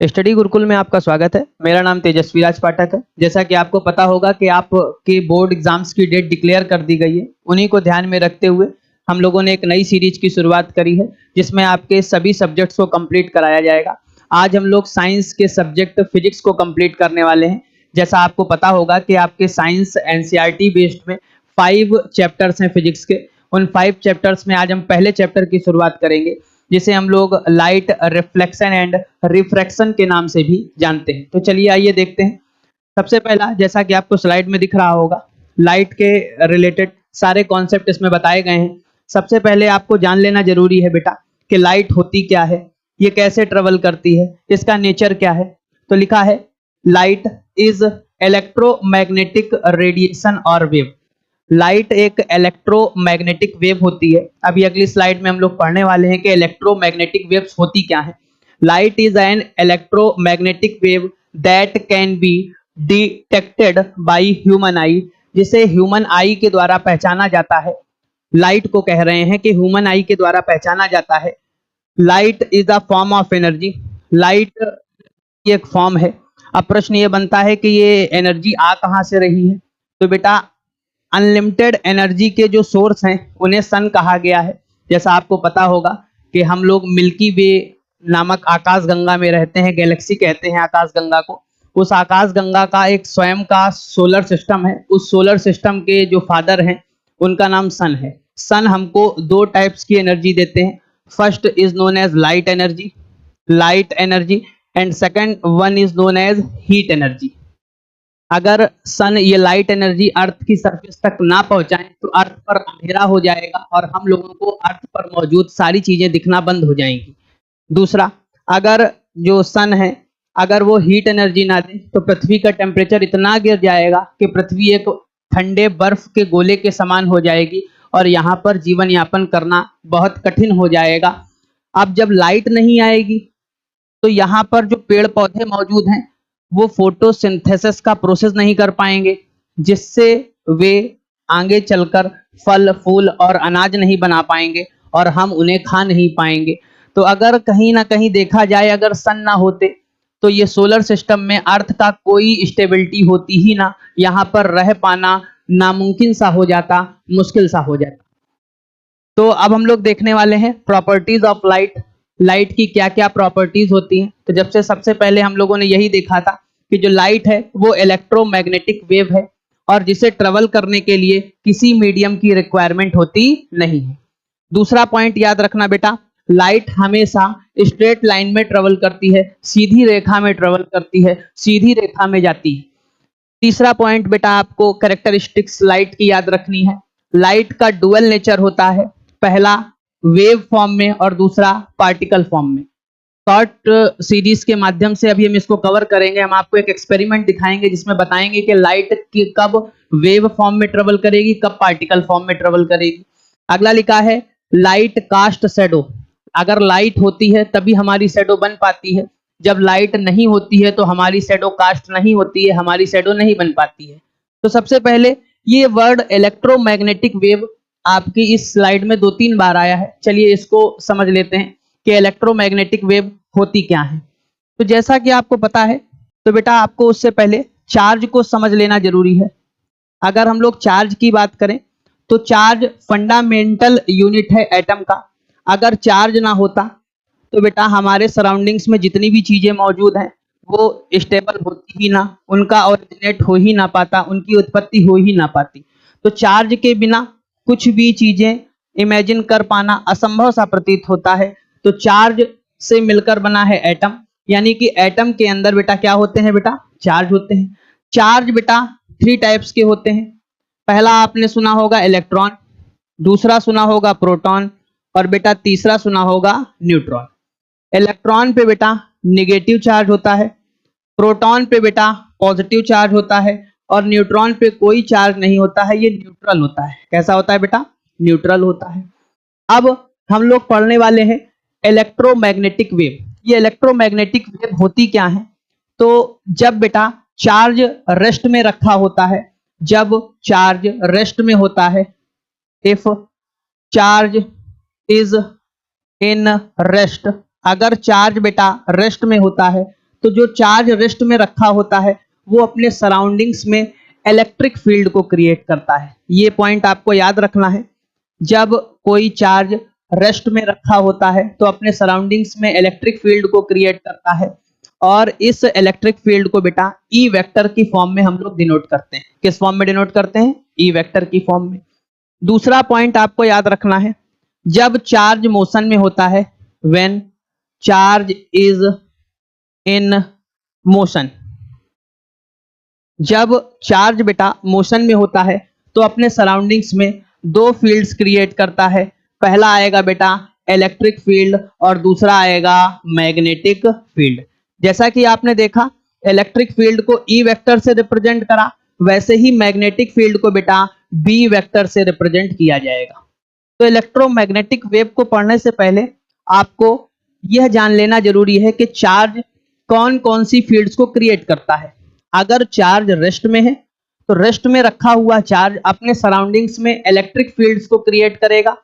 Study Gurukul में आपका स्वागत है। मेरा नाम तेजस्वी राज पाठक है। जैसा कि आपको पता होगा कि आपके बोर्ड एग्जाम्स की डेट डिक्लेयर कर दी गई है। उन्हीं को ध्यान में रखते हुए हम लोगों ने एक नई सीरीज की शुरुआत करी है, जिसमें आपके सभी सब्जेक्ट्स को कंप्लीट कराया जाएगा। आज हम लोग साइंस के सब्जेक्ट फिजिक्स को कंप्लीट करने वाले हैं। जैसा आपको पता होगा कि आपके साइंस एनसीईआरटी बेस्ड में 5 चैप्टर्स हैं फिजिक्स के। उन 5 चैप्टर्स में आज हम पहले चैप्टर की शुरुआत करेंगे, जिसे हम लोग लाइट रिफ्लेक्शन एंड रिफ्रैक्शन के नाम से भी जानते हैं। तो चलिए आइए देखते हैं। सबसे पहला, जैसा कि आपको स्लाइड में दिख रहा होगा, लाइट के रिलेटेड सारे कॉन्सेप्ट इसमें बताए गए हैं। सबसे पहले आपको जान लेना जरूरी है बेटा कि लाइट होती क्या है, ये कैसे ट्रेवल करती है, इसका नेचर क्या है। तो लिखा है लाइट इज इलेक्ट्रोमैग्नेटिक रेडिएशन और वेव। लाइट एक इलेक्ट्रोमैग्नेटिक वेव होती है। अभी अगली स्लाइड में हम लोग पढ़ने वाले हैं कि इलेक्ट्रोमैग्नेटिक वेव्स होती क्या है। Light is an electromagnetic wave that can be detected by human आई, जिसे ह्यूमन आई के द्वारा पहचाना जाता है। लाइट को कह रहे हैं कि ह्यूमन आई के द्वारा पहचाना जाता है। Light is a form of energy. Light एक फॉर्म है। अब प्रश्न ये बनता है कि ये एनर्जी आ कहां से रही है। तो बेटा, अनलिमिटेड एनर्जी के जो सोर्स हैं उन्हें सन कहा गया है। जैसा आपको पता होगा कि हम लोग मिल्की वे नामक आकाश गंगा में रहते हैं, गैलेक्सी कहते हैं आकाश गंगा को। उस आकाश गंगा का एक स्वयं का सोलर सिस्टम है। उस सोलर सिस्टम के जो फादर हैं उनका नाम सन है। सन हमको 2 टाइप्स की एनर्जी देते हैं। First is known as light energy and second one is known as heat energy. अगर सन ये लाइट एनर्जी अर्थ की सरफेस तक ना पहुंचाएं तो अर्थ पर अंधेरा हो जाएगा और हम लोगों को अर्थ पर मौजूद सारी चीजें दिखना बंद हो जाएंगी। दूसरा, अगर जो सन है अगर वो हीट एनर्जी ना दे तो पृथ्वी का टेम्परेचर इतना गिर जाएगा कि पृथ्वी एक ठंडे बर्फ के गोले के समान हो जाएगी और यहाँ पर जीवन यापन करना बहुत कठिन हो जाएगा। अब जब लाइट नहीं आएगी तो यहाँ पर जो पेड़ पौधे मौजूद हैं वो फोटोसिंथेसिस का प्रोसेस नहीं कर पाएंगे, जिससे वे आगे चलकर फल फूल और अनाज नहीं बना पाएंगे और हम उन्हें खा नहीं पाएंगे। तो अगर कहीं ना कहीं देखा जाए, अगर सन ना होते तो ये सोलर सिस्टम में अर्थ का कोई स्टेबिलिटी होती ही ना, यहाँ पर रह पाना नामुमकिन सा हो जाता, मुश्किल सा हो जाता। तो अब हम लोग देखने वाले हैं प्रॉपर्टीज ऑफ लाइट। लाइट की क्या क्या प्रॉपर्टीज होती हैं। तो जब से सबसे पहले हम लोगों ने यही देखा था कि जो लाइट है वो इलेक्ट्रोमैग्नेटिक वेव है और जिसे ट्रेवल करने के लिए किसी मीडियम की रिक्वायरमेंट होती नहीं है। दूसरा पॉइंट याद रखना बेटा, लाइट हमेशा स्ट्रेट लाइन में ट्रेवल करती है, सीधी रेखा में ट्रेवल करती है, सीधी रेखा में जाती है। तीसरा पॉइंट बेटा, आपको कैरेक्टरिस्टिक्स लाइट की याद रखनी है। लाइट का डुअल नेचर होता है, पहला वेव फॉर्म में और दूसरा पार्टिकल फॉर्म में। शॉर्ट सीरीज के माध्यम से अभी हम इसको कवर करेंगे। हम आपको एक एक्सपेरिमेंट दिखाएंगे जिसमें बताएंगे कि लाइट की कब वेव फॉर्म में ट्रेवल करेगी, कब पार्टिकल फॉर्म में ट्रेवल करेगी। अगला लिखा है लाइट कास्ट शैडो। अगर लाइट होती है तभी हमारी शैडो बन पाती है, जब लाइट नहीं होती है तो हमारी शैडो कास्ट नहीं होती है, हमारी शैडो नहीं बन पाती है। तो सबसे पहले ये वर्ड इलेक्ट्रोमैग्नेटिक वेव आपकी इस स्लाइड में 2-3 बार आया है। चलिए इसको समझ लेते हैं कि इलेक्ट्रोमैग्नेटिक वेव होती क्या है। तो जैसा कि आपको पता है, तो बेटा आपको उससे पहले चार्ज को समझ लेना जरूरी है। अगर हम लोग चार्ज की बात करें तो चार्ज फंडामेंटल यूनिट है एटम का। अगर चार्ज ना होता तो बेटा हमारे सराउंडिंग्स में जितनी भी चीजें मौजूद हैं वो स्टेबल होती ही ना, उनका ओरिजिनेट हो ही ना पाता, उनकी उत्पत्ति हो ही ना पाती। तो चार्ज के बिना कुछ भी चीजें इमेजिन कर पाना असंभव सा प्रतीत होता है। तो चार्ज से मिलकर बना है एटम, यानी कि एटम के अंदर बेटा क्या होते हैं, बेटा चार्ज होते हैं। चार्ज बेटा 3 टाइप्स के होते हैं। पहला आपने सुना होगा इलेक्ट्रॉन, दूसरा सुना होगा प्रोटॉन और बेटा तीसरा सुना होगा न्यूट्रॉन। इलेक्ट्रॉन पे बेटा नेगेटिव चार्ज होता है, प्रोटॉन पे बेटा पॉजिटिव चार्ज होता है और न्यूट्रॉन पे कोई चार्ज नहीं होता है, ये न्यूट्रल होता है। कैसा होता है बेटा, न्यूट्रल होता है। अब हम लोग पढ़ने वाले हैं इलेक्ट्रोमैग्नेटिक वेव। ये इलेक्ट्रोमैग्नेटिक वेव होती क्या है। तो जब बेटा चार्ज रेस्ट में रखा होता है, जब चार्ज रेस्ट में होता है, if charge is in rest, अगर चार्ज बेटा रेस्ट में होता है तो जो चार्ज रेस्ट में रखा होता है वो अपने सराउंडिंग्स में इलेक्ट्रिक फील्ड को क्रिएट करता है। ये पॉइंट आपको याद रखना है। जब कोई चार्ज रेस्ट में रखा होता है तो अपने सराउंडिंग्स में इलेक्ट्रिक फील्ड को क्रिएट करता है, और इस इलेक्ट्रिक फील्ड को बेटा ई वेक्टर की फॉर्म में हम लोग डिनोट करते हैं। किस फॉर्म में डिनोट करते हैं? ई वेक्टर की फॉर्म में। दूसरा पॉइंट आपको याद रखना है, जब चार्ज मोशन में होता है, when charge is in motion, जब चार्ज बेटा मोशन में होता है तो अपने सराउंडिंग्स में दो फील्ड्स क्रिएट करता है। पहला आएगा बेटा इलेक्ट्रिक फील्ड और दूसरा आएगा मैग्नेटिक फील्ड। जैसा कि आपने देखा इलेक्ट्रिक फील्ड को ई वेक्टर से रिप्रेजेंट करा, वैसे ही मैग्नेटिक फील्ड को बेटा बी वेक्टर से रिप्रेजेंट किया जाएगा। तो इलेक्ट्रोमैग्नेटिक वेव को पढ़ने से पहले आपको यह जान लेना जरूरी है कि चार्ज कौन कौन सी फील्ड्स को क्रिएट करता है। अगर चार्ज रेस्ट में है तो रेस्ट में रखा हुआ चार्ज अपने सराउंडिंग्स में इलेक्ट्रिक फील्ड्स को क्रिएट करेगा।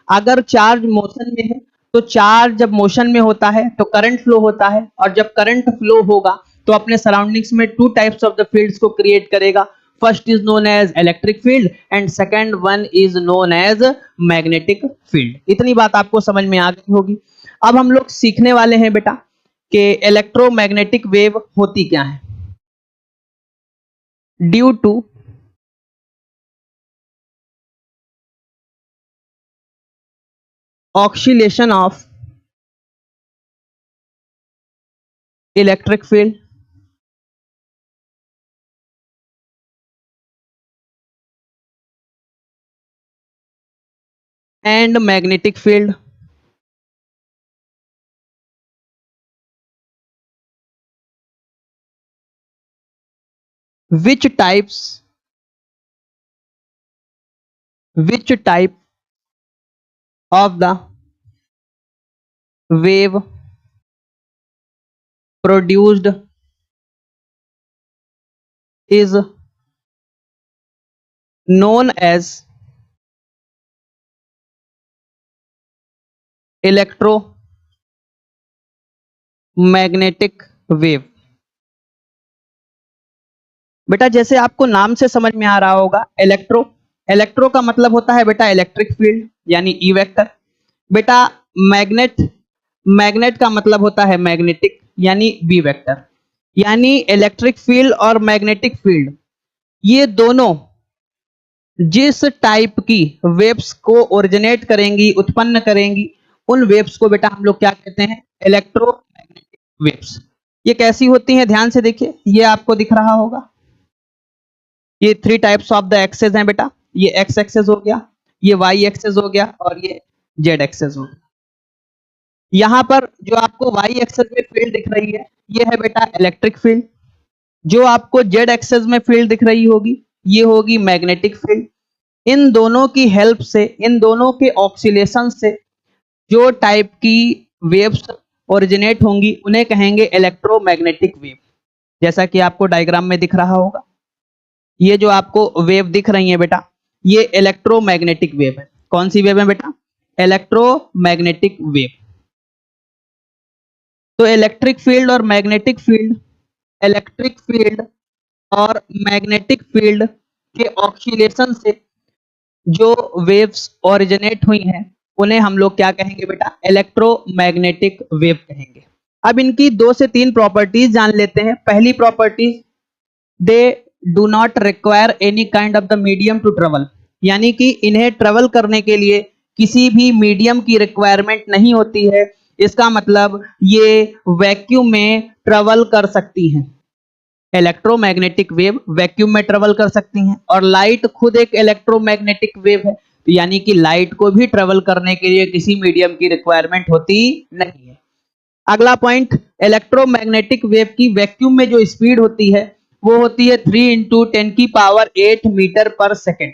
अगर चार्ज मोशन में है तो चार्ज जब मोशन में होता है तो करंट फ्लो होता है, और जब करंट फ्लो होगा तो अपने सराउंडिंग्स में two types of the fields को क्रिएट करेगा। First is known as electric field and second one is known as magnetic field. इतनी बात आपको समझ में आ गई होगी। अब हम लोग सीखने वाले हैं बेटा कि इलेक्ट्रोमैग्नेटिक वेव होती क्या है। Due to oscillation of electric field and magnetic field, which type of the wave produced is known as electromagnetic wave. बेटा जैसे आपको नाम से समझ में आ रहा होगा, इलेक्ट्रो का मतलब होता है बेटा इलेक्ट्रिक फील्ड यानी ई वेक्टर। बेटा मैग्नेट का मतलब होता है मैग्नेटिक यानी बी वेक्टर। यानी इलेक्ट्रिक फील्ड और मैग्नेटिक फील्ड ये दोनों जिस टाइप की वेव्स को ओरिजिनेट करेंगी, उत्पन्न करेंगी, उन वेव्स को बेटा हम लोग क्या कहते हैं? Electromagnetic waves. ये कैसी होती हैं? ध्यान से देखिए, ये आपको दिख रहा होगा, ये three types of the axes हैं बेटा। ये एक्स एक्सेस हो गया, ये वाई एक्सेस हो गया, और ये जेड एक्सेस हो गया। यहां पर जो आपको वाई एक्सेस में फील्ड दिख रही है ये है बेटा इलेक्ट्रिक फील्ड। जो आपको जेड एक्सेस में फील्ड दिख रही होगी ये होगी मैग्नेटिक फील्ड। इन दोनों की हेल्प से, इन दोनों के ऑक्सीलेशन से जो टाइप की वेव्स ओरिजिनेट होंगी उन्हें कहेंगे इलेक्ट्रोमैग्नेटिक वेव। जैसा कि आपको डायग्राम में दिख रहा होगा, ये जो आपको वेव दिख रही है बेटा ये इलेक्ट्रोमैग्नेटिक वेव है। कौन सी वेव है बेटा? Electromagnetic wave. तो इलेक्ट्रिक फील्ड और मैग्नेटिक फील्ड, इलेक्ट्रिक फील्ड और मैग्नेटिक फील्ड के ऑक्सीलेशन से जो वेव्स ओरिजिनेट हुई हैं उन्हें हम लोग क्या कहेंगे बेटा? इलेक्ट्रोमैग्नेटिक वेव कहेंगे। अब इनकी दो से तीन प्रॉपर्टीज जान लेते हैं। पहली properties, they do not require any kind of the medium to travel, यानी कि इन्हें ट्रेवल करने के लिए किसी भी मीडियम की रिक्वायरमेंट नहीं होती है। इसका मतलब ये वैक्यूम में ट्रेवल कर सकती हैं। इलेक्ट्रोमैग्नेटिक वेव वैक्यूम में ट्रेवल कर सकती हैं, और लाइट खुद एक इलेक्ट्रोमैग्नेटिक वेव है, तो यानी कि लाइट को भी ट्रेवल करने के लिए किसी मीडियम की रिक्वायरमेंट होती नहीं है। अगला पॉइंट, इलेक्ट्रोमैग्नेटिक वेव की वैक्यूम में जो स्पीड होती है वो होती है 3 इंटू 10⁸ मीटर पर सेकेंड।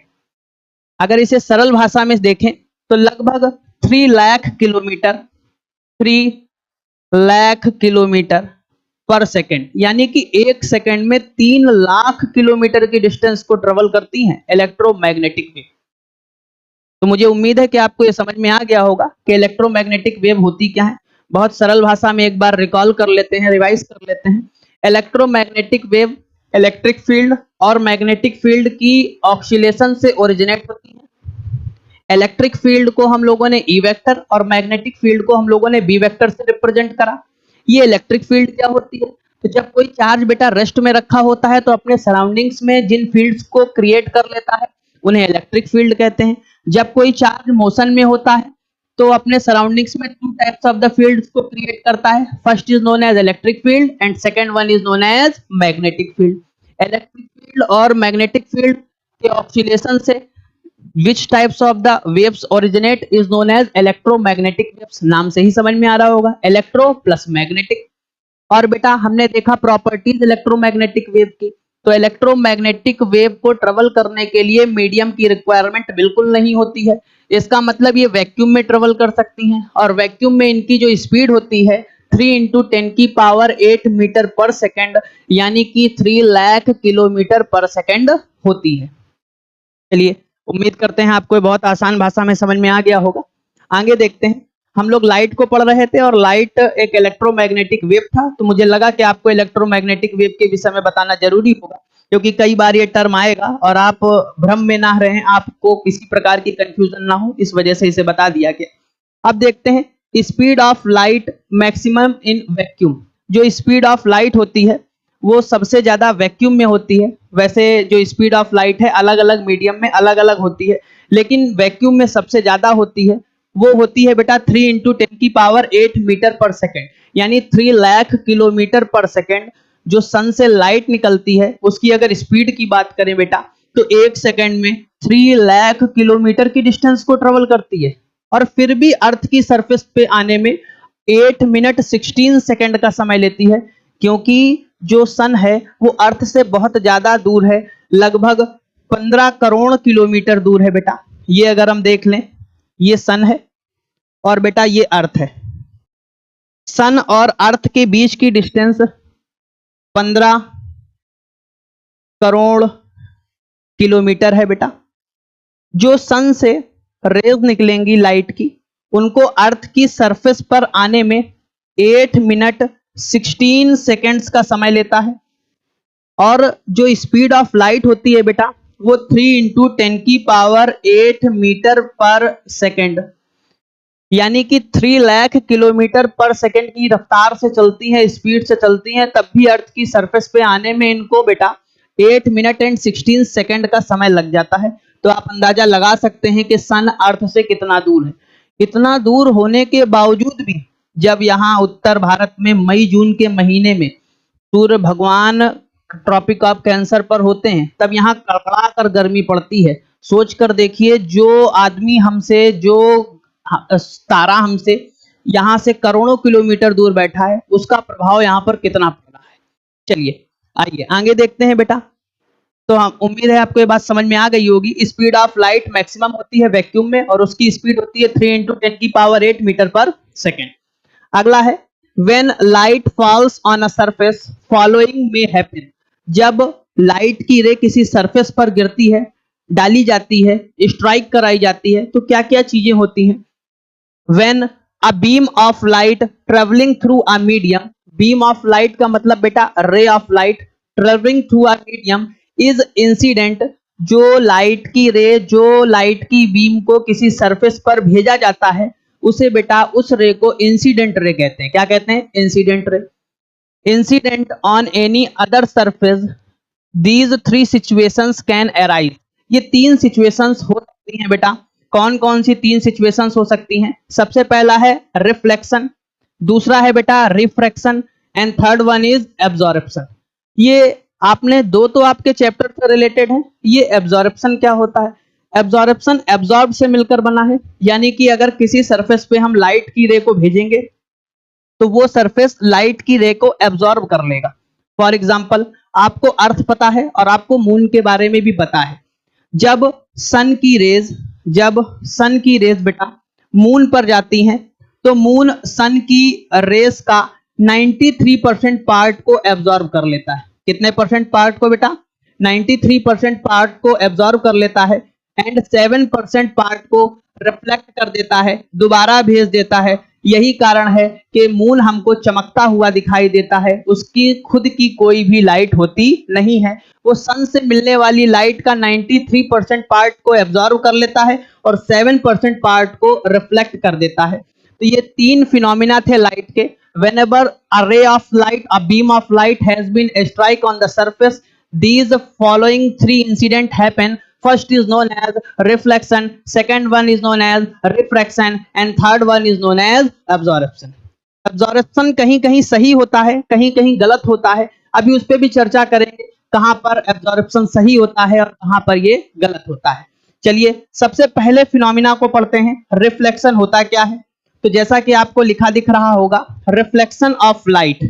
अगर इसे सरल भाषा में देखें तो लगभग 3 लाख किलोमीटर पर सेकेंड, यानी कि एक सेकेंड में 3 लाख किलोमीटर की डिस्टेंस को ट्रेवल करती हैं इलेक्ट्रोमैग्नेटिक वेव। तो मुझे उम्मीद है कि आपको यह समझ में आ गया होगा कि इलेक्ट्रोमैग्नेटिक वेव होती क्या है। बहुत सरल भाषा में एक बार रिकॉल कर लेते हैं, रिवाइज कर लेते हैं। इलेक्ट्रोमैग्नेटिक वेव इलेक्ट्रिक फील्ड और मैग्नेटिक फील्ड की ऑक्सीलेशन से ओरिजिनेट होती है। इलेक्ट्रिक फील्ड को हम लोगों ने ई वेक्टर और मैग्नेटिक फील्ड को हम लोगों ने बी वेक्टर से रिप्रेजेंट करा। ये इलेक्ट्रिक फील्ड क्या होती है? तो जब कोई चार्ज बेटा रेस्ट में रखा होता है तो अपने सराउंडिंग्स में जिन फील्ड्स को क्रिएट कर लेता है उन्हें इलेक्ट्रिक फील्ड कहते हैं। जब कोई चार्ज मोशन में होता है तो अपने सराउंडिंग्स में two types of the fields को क्रिएट करता है। First is known as electric field and second one is known as magnetic field. Electric field और मैग्नेटिक फील्ड के ऑक्सीलेशन से which types of the waves originate is known as electromagnetic waves. नाम से ही समझ में आ रहा होगा, इलेक्ट्रो प्लस मैग्नेटिक। और बेटा हमने देखा प्रॉपर्टीज इलेक्ट्रोमैग्नेटिक वेव की, तो इलेक्ट्रोमैग्नेटिक वेव को ट्रेवल करने के लिए मीडियम की रिक्वायरमेंट बिल्कुल नहीं होती है। इसका मतलब ये वैक्यूम में ट्रेवल कर सकती हैं और वैक्यूम में इनकी जो स्पीड होती है 3 × 10⁸ मीटर पर सेकेंड, यानी कि 3 लाख किलोमीटर पर सेकेंड होती है। चलिए, उम्मीद करते हैं आपको बहुत आसान भाषा में समझ में आ गया होगा। आगे देखते हैं। हम लोग लाइट को पढ़ रहे थे और लाइट एक इलेक्ट्रोमैग्नेटिक वेव था, तो मुझे लगा कि आपको इलेक्ट्रोमैग्नेटिक वेव के विषय में बताना जरूरी होगा, क्योंकि कई बार ये टर्म आएगा और आप भ्रम में ना रहें, आपको किसी प्रकार की कंफ्यूजन ना हो, इस वजह से इसे बता दिया गया। अब देखते हैं speed of light maximum in vacuum. जो स्पीड ऑफ लाइट होती है वो सबसे ज्यादा वैक्यूम में होती है। वैसे जो स्पीड ऑफ लाइट है अलग अलग मीडियम में अलग अलग होती है, लेकिन वैक्यूम में सबसे ज्यादा होती है। वो होती है बेटा 3 × 10⁸ मीटर पर सेकेंड, यानी 3 लाख किलोमीटर पर सेकेंड। जो सन से लाइट निकलती है उसकी अगर स्पीड की बात करें बेटा, तो एक सेकेंड में 3 लाख किलोमीटर की डिस्टेंस को ट्रेवल करती है, और फिर भी अर्थ की सरफेस पे आने में 8 मिनट 16 सेकेंड का समय लेती है, क्योंकि जो सन है वो अर्थ से बहुत ज्यादा दूर है, लगभग 15 करोड़ किलोमीटर दूर है बेटा। ये अगर हम देख लें, ये सन है और बेटा ये अर्थ है। सन और अर्थ के बीच की डिस्टेंस 15 करोड़ किलोमीटर है बेटा। जो सन से रेज निकलेंगी लाइट की, उनको अर्थ की सरफेस पर आने में 8 मिनट 16 सेकेंड्स का समय लेता है। और जो स्पीड ऑफ लाइट होती है बेटा वो 3 × 10⁸ मीटर पर सेकेंड, यानी कि 3 लाख किलोमीटर पर सेकेंड की रफ्तार से चलती है, स्पीड से चलती है, तब भी अर्थ की सरफेस पे आने में इनको बेटा 8 मिनट एंड 16 सेकेंड का समय लग जाता है। तो आप अंदाजा लगा सकते हैं कि सन अर्थ से कितना दूर है। इतना दूर होने के बावजूद भी जब यहाँ उत्तर भारत में मई जून के महीने में सूर्य भगवान ट्रॉपिक ऑफ कैंसर पर होते हैं, तब यहाँ कड़कड़ा कर गर्मी पड़ती है। सोच कर देखिए, जो आदमी हमसे, जो तारा हमसे यहाँ से करोड़ों किलोमीटर दूर बैठा है, उसका प्रभाव यहाँ पर कितना पड़ रहा है। चलिए आइए आगे देखते हैं बेटा। तो हम उम्मीद है आपको ये बात समझ में आ गई होगी। स्पीड ऑफ लाइट मैक्सिमम होती है वैक्यूम में और उसकी स्पीड होती है 3 × 10⁸ मीटर पर सेकेंड। अगला है when light falls on a surface following may happen. जब लाइट की रे किसी सरफेस पर गिरती है, डाली जाती है, स्ट्राइक कराई जाती है, तो क्या क्या चीजें होती हैं। When a beam of light travelling through a medium. Beam of light का मतलब बेटा ray of light travelling through a medium is incident. जो लाइट की रे, जो लाइट की बीम को किसी सरफेस पर भेजा जाता है, उसे बेटा उस रे को इंसिडेंट रे कहते हैं। क्या कहते हैं? Incident ray. Incident on any other surface, these 3 situations can arise. ये 3 सिचुएशंस हो सकती हैं बेटा। कौन कौन सी 3 सिचुएशंस हो सकती हैं? सबसे पहला है रिफ्लेक्शन, दूसरा है बेटा refraction and third one is absorption. ये आपने दो तो आपके चैप्टर से रिलेटेड है। ये एब्जॉर्प्शन क्या होता है? एब्जॉर्प्शन एब्जॉर्ब से मिलकर बना है, यानी कि अगर किसी सरफेस पे हम लाइट की रे को भेजेंगे तो वो सरफेस लाइट की रे को एब्जॉर्ब कर लेगा। फॉर एग्जाम्पल, आपको अर्थ पता है और आपको मून के बारे में भी पता है। जब सन की रेज बेटा मून पर जाती हैं, तो मून सन की रेस का 93% पार्ट को एब्जॉर्ब कर लेता है। कितने परसेंट पार्ट को बेटा? 93% पार्ट को एब्जॉर्ब कर लेता है एंड 7% पार्ट को रिफ्लेक्ट कर देता है, दोबारा भेज देता है, यही कारण है कि मून हमको चमकता हुआ दिखाई देता है, उसकी खुद की कोई भी लाइट होती नहीं है। वो सन से मिलने वाली लाइट का 93% पार्ट को एब्जॉर्व कर लेता है और 7% पार्ट को रिफ्लेक्ट कर देता है। तो ये तीन फिनोमिना थे लाइट के। whenever a ray of light, a beam of light has been strike on the surface, these following three incident happen. First is known as reflection, second one is known as refraction, and third one is known as absorption. Absorption कहीं कहीं सही होता है, कहीं कहीं गलत होता है। अभी उस पर भी चर्चा करेंगे, कहां पर एब्जॉर्प्शन सही होता है और कहां पर ये गलत होता है। चलिए सबसे पहले फिनोमिना को पढ़ते हैं। रिफ्लेक्शन होता क्या है? तो जैसा कि आपको लिखा दिख रहा होगा, reflection of light,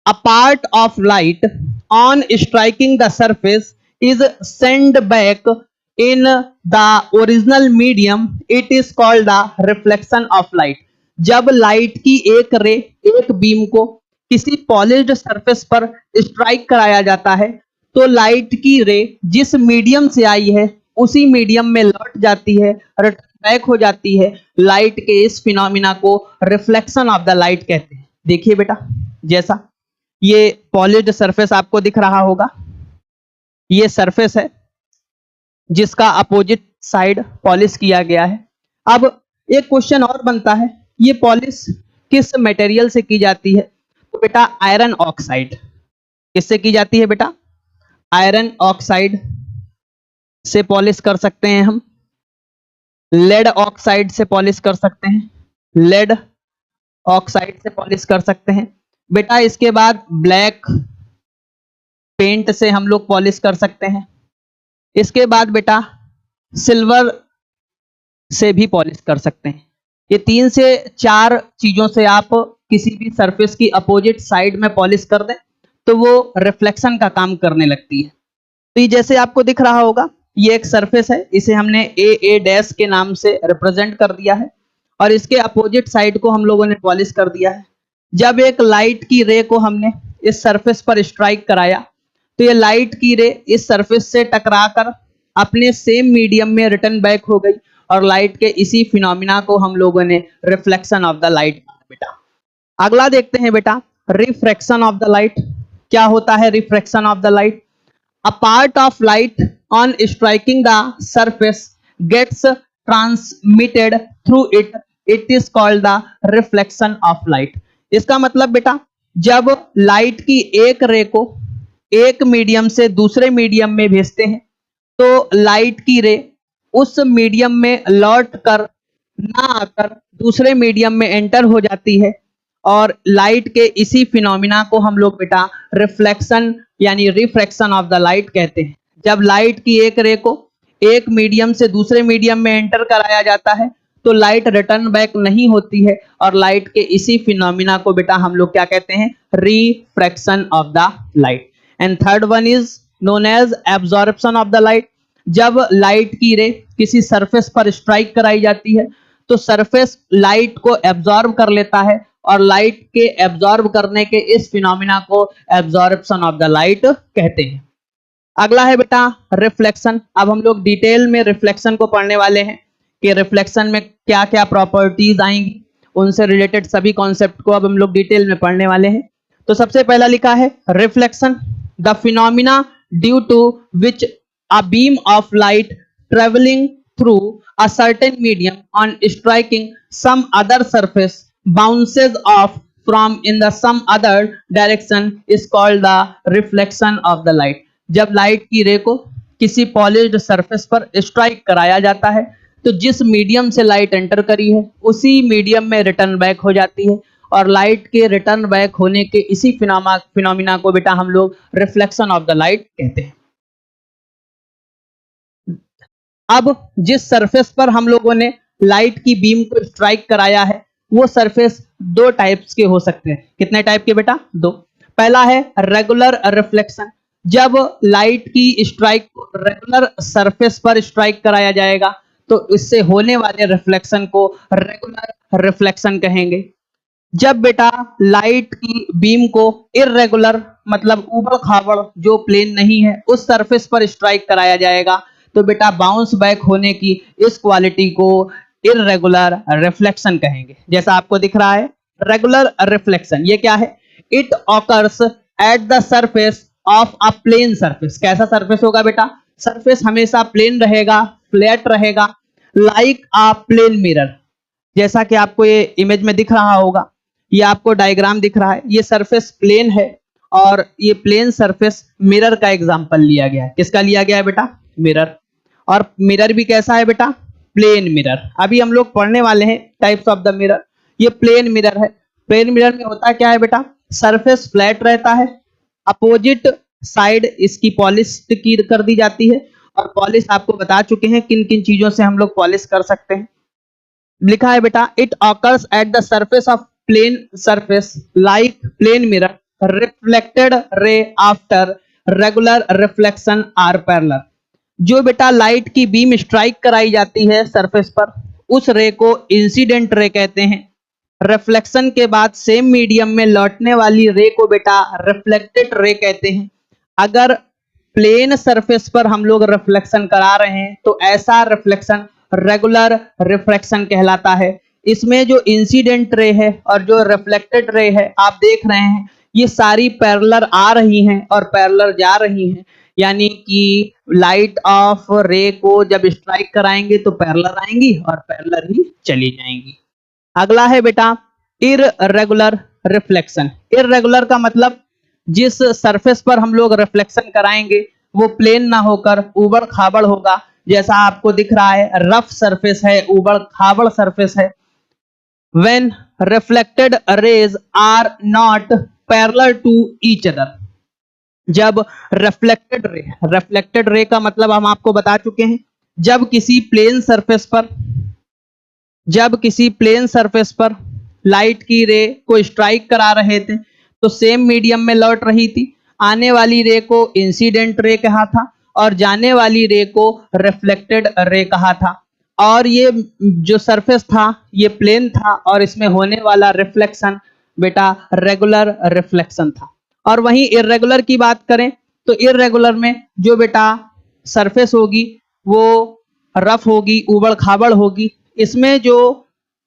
a part of light on striking the surface is sent back in the original medium. It is called the reflection of light. जब लाइट की एक रे, एक बीम को किसी पॉलिश्ड सरफेस पर स्ट्राइक कराया जाता है, तो लाइट की रे जिस मीडियम से आई है उसी मीडियम में लौट जाती है, रिटर्न बैक हो जाती है। लाइट के इस फिनोमिना को रिफ्लेक्शन ऑफ द लाइट कहते हैं। देखिए बेटा, जैसा ये पॉलिश्ड सरफेस आपको दिख रहा होगा, ये सरफेस है जिसका अपोजिट साइड पॉलिश किया गया है। अब एक क्वेश्चन और बनता है, ये पॉलिश किस मटेरियल से की जाती है? तो बेटा आयरन ऑक्साइड। किससे की जाती है बेटा? आयरन ऑक्साइड से पॉलिश कर सकते हैं हम, लेड ऑक्साइड से पॉलिश कर सकते हैं, लेड ऑक्साइड से पॉलिश कर सकते हैं बेटा। इसके बाद ब्लैक पेंट से हम लोग पॉलिश कर सकते हैं। इसके बाद बेटा सिल्वर से भी पॉलिश कर सकते हैं। ये 3 से 4 चीजों से आप किसी भी सरफेस की अपोजिट साइड में पॉलिश कर दें तो वो रिफ्लेक्शन का काम करने लगती है। तो ये जैसे आपको दिख रहा होगा, ये एक सरफेस है, इसे हमने ए डैश के नाम से रिप्रेजेंट कर दिया है और इसके अपोजिट साइड को हम लोगों ने पॉलिश कर दिया है। जब एक लाइट की रे को हमने इस सरफेस पर स्ट्राइक कराया तो ये लाइट की रे इस सरफेस से टकराकर अपने सेम मीडियम में रिटर्न बैक हो गई और लाइट के इसी फिनोमिना को हम लोगों ने रिफ्लेक्शन ऑफ द लाइट बेटा। अगला देखते हैं बेटा, रिफ्रैक्शन ऑफ द लाइट। क्या होता है refraction of the light? A part of light on striking the surface gets transmitted through it. It is called the reflection of light. इसका मतलब बेटा, जब लाइट की एक रे को एक मीडियम से दूसरे मीडियम में भेजते हैं तो लाइट की रे उस मीडियम में लौट कर ना आकर दूसरे मीडियम में एंटर हो जाती है और लाइट के इसी फिनोमिना को हम लोग बेटा रिफ्लेक्शन यानी रिफ्रैक्शन ऑफ द लाइट कहते हैं। जब लाइट की एक रे को एक मीडियम से दूसरे मीडियम में एंटर कराया जाता है तो लाइट रिटर्न बैक नहीं होती है और लाइट के इसी फिनोमिना को बेटा हम लोग क्या कहते हैं? Refraction of the light. And third one is known as absorption of the light. जब लाइट की रे किसी सरफेस पर स्ट्राइक कराई जाती है तो सरफेस लाइट को एब्जॉर्ब कर लेता है और लाइट के एब्जॉर्ब करने के इस फिनोमिना को एब्जॉर्प्शन ऑफ द लाइट कहते हैं। अगला है बेटा रिफ्लेक्शन। अब हम लोग डिटेल में रिफ्लेक्शन को पढ़ने वाले हैं कि रिफ्लेक्शन में क्या क्या प्रॉपर्टीज आएंगी, उनसे रिलेटेड सभी कॉन्सेप्ट को अब हम लोग डिटेल में पढ़ने वाले हैं। तो सबसे पहला लिखा है reflection, the phenomena due to which a beam of light travelling through a certain medium on striking some other surface bounces off from in the some other direction is called the reflection of the light. जब light की रे को किसी polished surface पर strike कराया जाता है तो जिस मीडियम से लाइट एंटर करी है उसी मीडियम में रिटर्न बैक हो जाती है और लाइट के रिटर्न बैक होने के इसी फिनोमिना को बेटा हम लोग रिफ्लेक्शन ऑफ द लाइट कहते हैं। अब जिस सरफेस पर हम लोगों ने लाइट की बीम को स्ट्राइक कराया है वो सरफेस 2 टाइप्स के हो सकते हैं। कितने टाइप के बेटा? 2। पहला है रेगुलर रिफ्लेक्शन। जब लाइट की स्ट्राइक को रेगुलर सरफेस पर स्ट्राइक कराया जाएगा तो इससे होने वाले रिफ्लेक्शन को रेगुलर रिफ्लेक्शन कहेंगे। जब बेटा लाइट की बीम को इर्रेगुलर मतलब उबड़ खाबड़ जो प्लेन नहीं है उस सरफेस पर स्ट्राइक कराया जाएगा तो बेटा बाउंस बैक होने की इस क्वालिटी को इररेगुलर रिफ्लेक्शन कहेंगे। जैसा आपको दिख रहा है रेगुलर रिफ्लेक्शन, ये क्या है? It occurs at the surface of a plane surface. कैसा सरफेस होगा बेटा? सरफेस हमेशा प्लेन रहेगा, फ्लैट रहेगा, लाइक अ प्लेन मिरर। जैसा कि आपको ये इमेज में दिख रहा होगा, ये आपको डायग्राम दिख रहा है, ये सरफेस प्लेन है और ये प्लेन सरफेस मिरर का एग्जांपल लिया गया है। किसका लिया गया है बेटा? मिरर। और मिरर भी कैसा है बेटा? Plane mirror. अभी हम लोग पढ़ने वाले हैं टाइप्स ऑफ द मिरर। ये प्लेन मिरर है। प्लेन मिरर में होता क्या है बेटा? सरफेस फ्लैट रहता है, अपोजिट साइड इसकी पॉलिश की कर दी जाती है। और पॉलिश आपको बता चुके हैं किन किन चीजों से हम लोग पॉलिश कर सकते हैं। लिखा है बेटा it occurs at the surface of plane surface like plane mirror, reflected ray after regular reflection are parallel. जो बेटा लाइट की बीम स्ट्राइक कराई जाती है सरफेस पर, उस रे को इंसिडेंट रे कहते हैं। रिफ्लेक्शन के बाद सेम मीडियम में लौटने वाली रे को बेटा रिफ्लेक्टेड रे कहते हैं। अगर प्लेन सरफेस पर हम लोग रिफ्लेक्शन करा रहे हैं तो ऐसा रिफ्लेक्शन रेगुलर रिफ्रैक्शन कहलाता है। इसमें जो इंसिडेंट रे है और जो रिफ्लेक्टेड रे है आप देख रहे हैं, ये सारी पैरेलल आ रही हैं और पैरेलल जा रही हैं, यानी कि लाइट ऑफ रे को जब स्ट्राइक कराएंगे तो पैरेलल आएंगी और पैरेलल ही चली जाएंगी। अगला है बेटा इररेगुलर रिफ्लेक्शन। इररेगुलर का मतलब जिस सरफेस पर हम लोग रिफ्लेक्शन कराएंगे वो प्लेन ना होकर उबड़ खाबड़ होगा। जैसा आपको दिख रहा है रफ सरफेस है, उबड़ खाबड़ सरफेस है। When reflected rays are not parallel to each other, जब रिफ्लेक्टेड रे का मतलब हम आपको बता चुके हैं, जब किसी प्लेन सरफेस पर लाइट की रे को स्ट्राइक करा रहे थे तो सेम मीडियम में लौट रही थी। आने वाली रे को इंसिडेंट रे कहा था और जाने वाली रे को रिफ्लेक्टेड रे कहा था। और ये जो सरफेस था ये प्लेन था और इसमें होने वाला रिफ्लेक्शन बेटा रेगुलर रिफ्लेक्शन था। और वहीं इर्रेगुलर की बात करें तो इर्रेगुलर में जो बेटा सरफेस होगी वो रफ होगी, उबड़ खाबड़ होगी। इसमें जो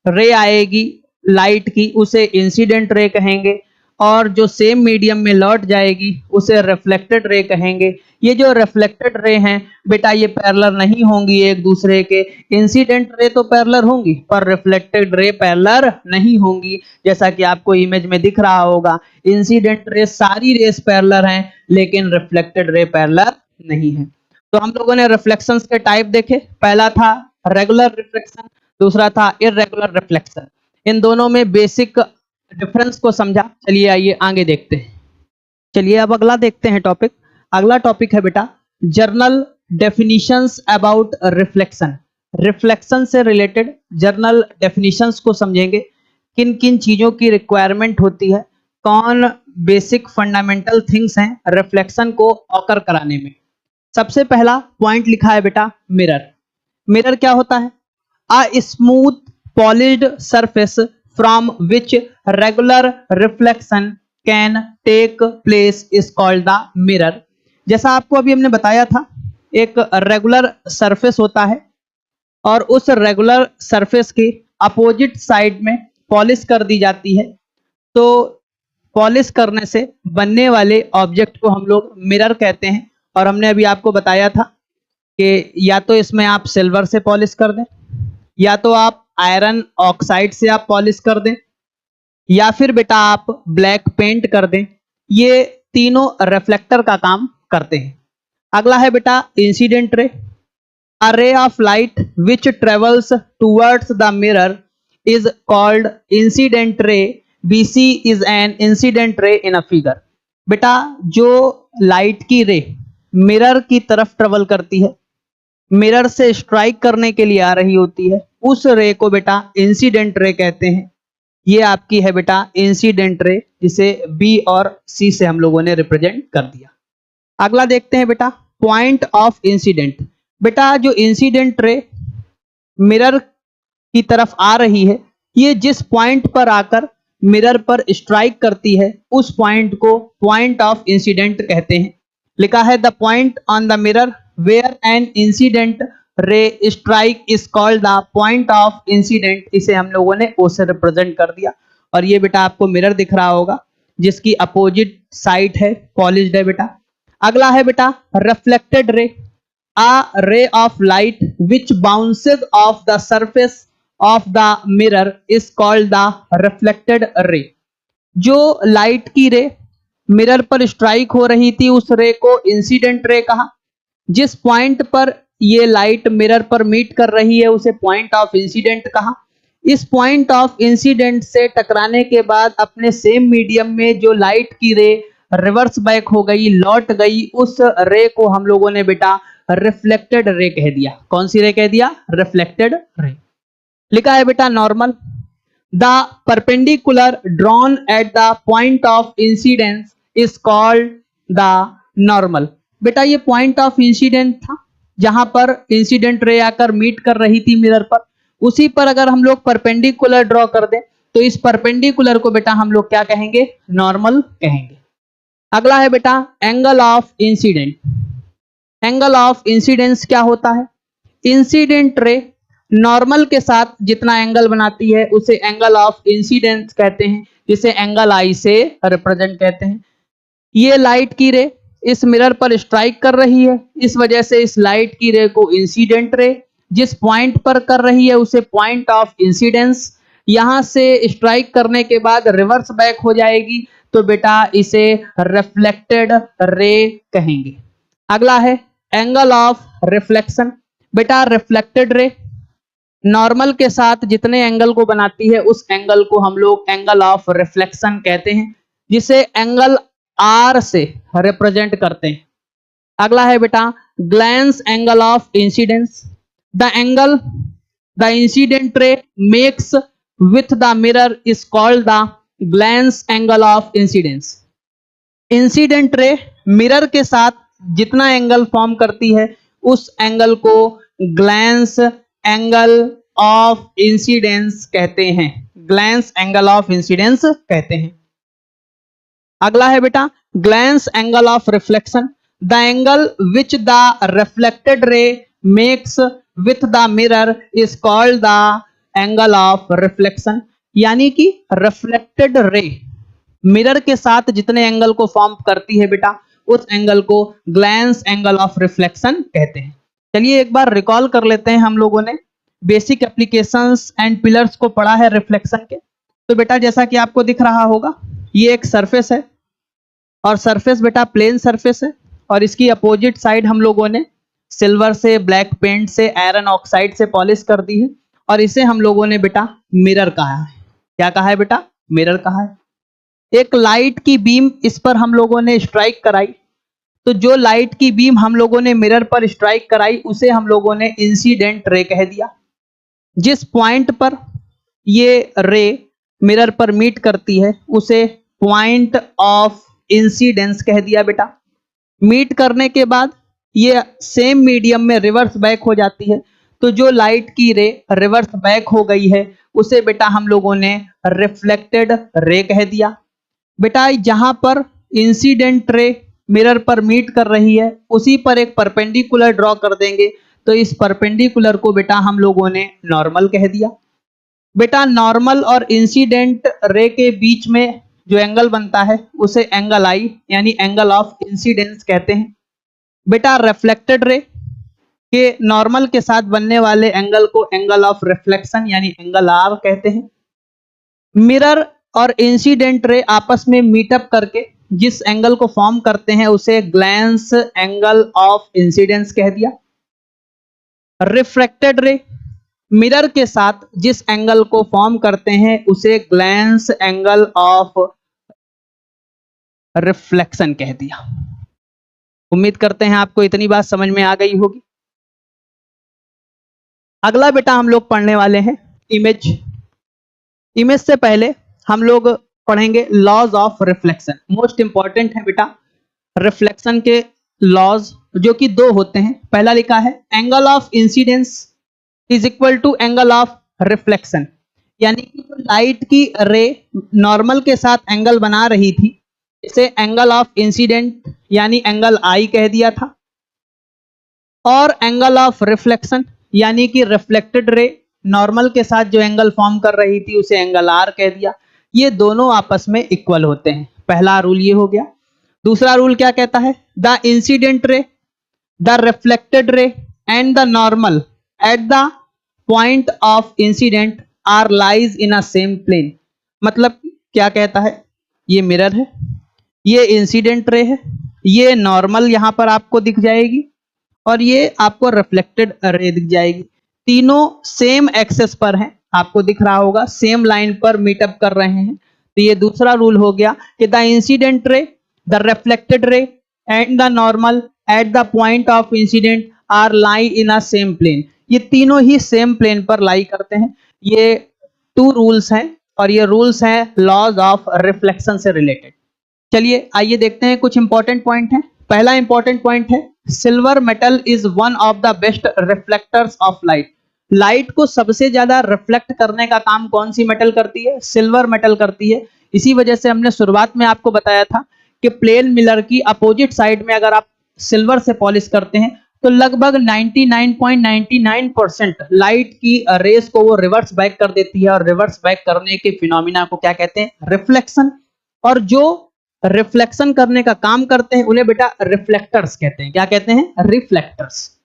रे आएगी लाइट की उसे इंसिडेंट रे कहेंगे और जो सेम मीडियम में लौट जाएगी उसे रिफ्लेक्टेड रे कहेंगे। ये जो रिफ्लेक्टेड रे हैं बेटा ये पैरेलल नहीं होंगी एक दूसरे के। इंसिडेंट रे तो पैरेलल होंगी पर रिफ्लेक्टेड रे पैरेलल नहीं होंगी। जैसा कि आपको इमेज में दिख रहा होगा इंसिडेंट रे सारी रेस पैरेलल हैं लेकिन रिफ्लेक्टेड रे पैरेलल नहीं है। तो हम लोगों ने रिफ्लेक्शंस के टाइप देखे। पहला था रेगुलर रिफ्लेक्शन, दूसरा था इररेगुलर रिफ्लेक्शन। इन दोनों में बेसिक डिफरेंस को समझा। चलिए आइए आगे देखते हैं। चलिए अब अगला देखते हैं टॉपिक। अगला टॉपिक है बेटा जर्नल डेफिनिशंस अबाउट रिफ्लेक्शन। रिफ्लेक्शन से रिलेटेड जर्नल डेफिनिशंस को समझेंगे, किन किन चीजों की रिक्वायरमेंट होती है, कौन बेसिक फंडामेंटल थिंग्स हैं रिफ्लेक्शन को ऑकर कराने में। सबसे पहला पॉइंट लिखा है बेटा मिरर। मिरर क्या होता है? A smooth polished surface from which regular reflection can take place is called the mirror. जैसा आपको अभी हमने बताया था एक रेगुलर सरफेस होता है और उस रेगुलर सरफेस के अपोजिट साइड में पॉलिश कर दी जाती है। तो पॉलिश करने से बनने वाले ऑब्जेक्ट को हम लोग मिरर कहते हैं। और हमने अभी आपको बताया था कि या तो इसमें आप सिल्वर से पॉलिश कर दें, या तो आप आयरन ऑक्साइड से आप पॉलिश कर दें, या फिर बेटा आप ब्लैक पेंट कर दें। ये तीनों रिफ्लेक्टर का काम करते हैं। अगला है बेटा incident ray. A ray of light which travels towards the mirror is called incident ray. BC is an incident रे इन अ फिगर। बेटा जो लाइट की रे मिरर की तरफ ट्रेवल करती है, मिरर से स्ट्राइक करने के लिए आ रही होती है, उस रे को बेटा इंसिडेंट रे कहते हैं। ये आपकी है बेटा इंसिडेंट रे, जिसे बी और सी से हम लोगों ने रिप्रेजेंट कर दिया। अगला देखते हैं बेटा पॉइंट ऑफ इंसिडेंट। बेटा जो इंसिडेंट रे मिरर की तरफ आ रही है, ये जिस पॉइंट पर आकर मिरर पर स्ट्राइक करती है उस पॉइंट को पॉइंट ऑफ इंसिडेंट कहते हैं। लिखा है the point on the mirror where an incident ray strike is called the point of incident, इसे हम लोगों ने ओ से रिप्रेजेंट कर दिया। और ये बेटा आपको मिरर दिख रहा होगा जिसकी अपोजिट साइड है पॉलिश्ड है बेटा। अगला है बेटा reflected ray, a ray of light which bounces off the surface of the mirror is called the reflected ray। जो लाइट की रे मिरर पर स्ट्राइक हो रही थी उस रे को इंसिडेंट रे कहा। जिस पॉइंट पर ये लाइट मिरर पर मीट कर रही है उसे पॉइंट ऑफ इंसिडेंट कहा। इस पॉइंट ऑफ इंसिडेंट से टकराने के बाद अपने सेम मीडियम में जो लाइट की रे रिवर्स बैक हो गई, लौट गई, उस रे को हम लोगों ने बेटा रिफ्लेक्टेड रे कह दिया। कौन सी रे कह दिया? Reflected ray. लिखा है बेटा normal, the perpendicular drawn at the point of incidence is called the normal. बेटा ये पॉइंट ऑफ इंसिडेंट था जहां पर इंसिडेंट रे आकर मीट कर रही थी मिरर पर, उसी पर अगर हम लोग परपेंडिकुलर ड्रॉ कर दें तो इस परपेंडिकुलर को बेटा हम लोग क्या कहेंगे? नॉर्मल कहेंगे। अगला है बेटा angle of incident. Angle of incidence क्या होता है? इंसिडेंट रे नॉर्मल के साथ जितना एंगल बनाती है उसे एंगल ऑफ इंसिडेंस कहते हैं, जिसे एंगल आई से रिप्रेजेंट कहते हैं। ये लाइट की रे इस मिरर पर स्ट्राइक कर रही है, इस वजह से इस लाइट की रे को इंसिडेंट रे, जिस पॉइंट पर कर रही है उसे पॉइंट ऑफ इंसिडेंस, यहां से स्ट्राइक करने के बाद रिवर्स बैक हो जाएगी तो बेटा इसे रिफ्लेक्टेड रे कहेंगे। अगला है एंगल ऑफ रिफ्लेक्शन। बेटा रिफ्लेक्टेड रे नॉर्मल के साथ जितने एंगल को बनाती है उस एंगल को हम लोग एंगल ऑफ रिफ्लेक्शन कहते हैं, जिसे एंगल आर से रिप्रेजेंट करते हैं। अगला है बेटा glance angle of incidence. The angle the incident ray makes with the mirror is called the glance angle of incidence. Incident ray mirror के साथ जितना एंगल फॉर्म करती है उस एंगल को ग्लैंस एंगल ऑफ इंसिडेंस कहते हैं। ग्लैंस एंगल ऑफ इंसिडेंस कहते हैं। अगला है बेटा glance angle of reflection. The angle which the reflected ray makes with the mirror is called the angle of reflection. यानी कि रिफ्लेक्टेड रे मिरर के साथ जितने एंगल को फॉर्म करती है बेटा उस एंगल को ग्लैंस एंगल ऑफ रिफ्लेक्शन कहते हैं। चलिए एक बार रिकॉल कर लेते हैं, हम लोगों ने बेसिक एप्लीकेशंस एंड पिलर्स को पढ़ा है रिफ्लेक्शन के। तो बेटा जैसा कि आपको दिख रहा होगा ये एक सरफेस है और सरफेस बेटा प्लेन सरफेस है और इसकी अपोजिट साइड हम लोगों ने सिल्वर से, ब्लैक पेंट से, आयरन ऑक्साइड से पॉलिश कर दी है और इसे हम लोगों ने बेटा मिरर कहा है। क्या कहा है बेटा? मिरर कहा है। एक लाइट की बीम इस पर हम लोगों ने स्ट्राइक कराई, तो जो लाइट की बीम हम लोगों ने मिरर पर स्ट्राइक कराई उसे हम लोगों ने इंसिडेंट रे कह दिया। जिस पॉइंट पर ये रे मिरर पर मीट करती है उसे पॉइंट ऑफ इंसिडेंस कह दिया बेटा। मीट करने के बाद ये सेम मीडियम में रिवर्स बैक हो जाती है, तो जो लाइट की रे रिवर्स बैक हो गई है उसे बेटा हम लोगों ने रिफ्लेक्टेड रे कह दिया। बेटा जहां पर इंसिडेंट रे मिरर पर मीट कर रही है उसी पर एक परपेंडिकुलर ड्रॉ कर देंगे, तो इस परपेंडिकुलर को बेटा हम लोगों ने नॉर्मल कह दिया। बेटा नॉर्मल और इंसिडेंट रे के बीच में जो एंगल बनता है उसे एंगल आई यानी एंगल ऑफ इंसिडेंस कहते हैं। बेटा रिफ्लेक्टेड रे के नॉर्मल के साथ बनने वाले एंगल को एंगल ऑफ रिफ्लेक्शन यानी एंगल आर कहते हैं। मिरर और इंसिडेंट रे आपस में मीटअप करके जिस एंगल को फॉर्म करते हैं उसे ग्लैंस एंगल ऑफ इंसिडेंस कह दिया। रिफ्रैक्टेड रे मिरर के साथ जिस एंगल को फॉर्म करते हैं उसे ग्लैंस एंगल ऑफ रिफ्लेक्शन कह दिया। उम्मीद करते हैं आपको इतनी बात समझ में आ गई होगी। अगला बेटा हम लोग पढ़ने वाले हैं इमेज। इमेज से पहले हम लोग पढ़ेंगे laws of reflection. Most important है बेटा रिफ्लेक्शन के लॉज, जो कि दो होते हैं। पहला लिखा है angle of incidence is equal to angle of reflection, यानी कि जो लाइट की रे नॉर्मल के साथ एंगल बना रही थी इसे एंगल ऑफ इंसिडेंट यानी एंगल आई कह दिया था, और एंगल ऑफ रिफ्लेक्शन, यानी कि रिफ्लेक्टेड रे नॉर्मल के साथ जो एंगल फॉर्म कर रही थी उसे एंगल आर कह दिया। ये दोनों आपस में इक्वल होते हैं, पहला रूल ये हो गया। दूसरा रूल क्या कहता है, the incident ray, the reflected ray and the normal at the point of incident are lies in a same plane. मतलब क्या कहता है, ये मिरर है, ये इंसिडेंट रे है, ये नॉर्मल यहां पर आपको दिख जाएगी और ये आपको रिफ्लेक्टेड रे दिख जाएगी। तीनों सेम एक्सेस पर हैं, आपको दिख रहा होगा, सेम लाइन पर मीटअप कर रहे हैं। तो ये दूसरा रूल हो गया कि the incident ray, the reflected ray and the normal at the point of incident are lie in a same plane. ये तीनों ही सेम प्लेन पर लाई करते हैं। ये टू रूल्स हैं और ये रूल्स हैं लॉज ऑफ रिफ्लेक्शन से रिलेटेड। चलिए आइए देखते हैं, कुछ इंपॉर्टेंट पॉइंट है। पहला इंपॉर्टेंट पॉइंट है, silver metal is one of the best reflectors of light. Light को सबसे ज्यादा रिफ्लेक्ट करने का काम कौन सी मेटल करती है, सिल्वर मेटल करती है। इसी वजह से हमने शुरुआत में आपको बताया था कि प्लेन मिरर की अपोजिट साइड में अगर आप सिल्वर से पॉलिश करते हैं तो लगभग 99.99% लाइट की रेस को वो रिवर्स बैक कर देती है, और रिवर्स बैक करने के फिनोमिना को क्या कहते हैं, रिफ्लेक्शन। और जो रिफ्लेक्शन करने का काम करते हैं उन्हें बेटा रिफ्लेक्टर्स कहते हैं। क्या कहते हैं, रिफ्लेक्टर्स।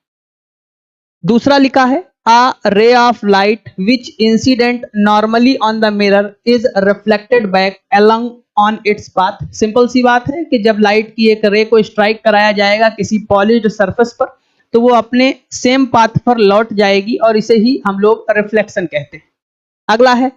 दूसरा लिखा है, a ray of light which incident normally on the mirror is reflected back along on its path। Simple सी बात है कि जब लाइट की एक रे को स्ट्राइक कराया जाएगा किसी पॉलिश्ड सरफेस पर तो वो अपने सेम पाथ पर लौट जाएगी, और इसे ही हम लोग रिफ्लेक्शन कहते हैं। अगला है,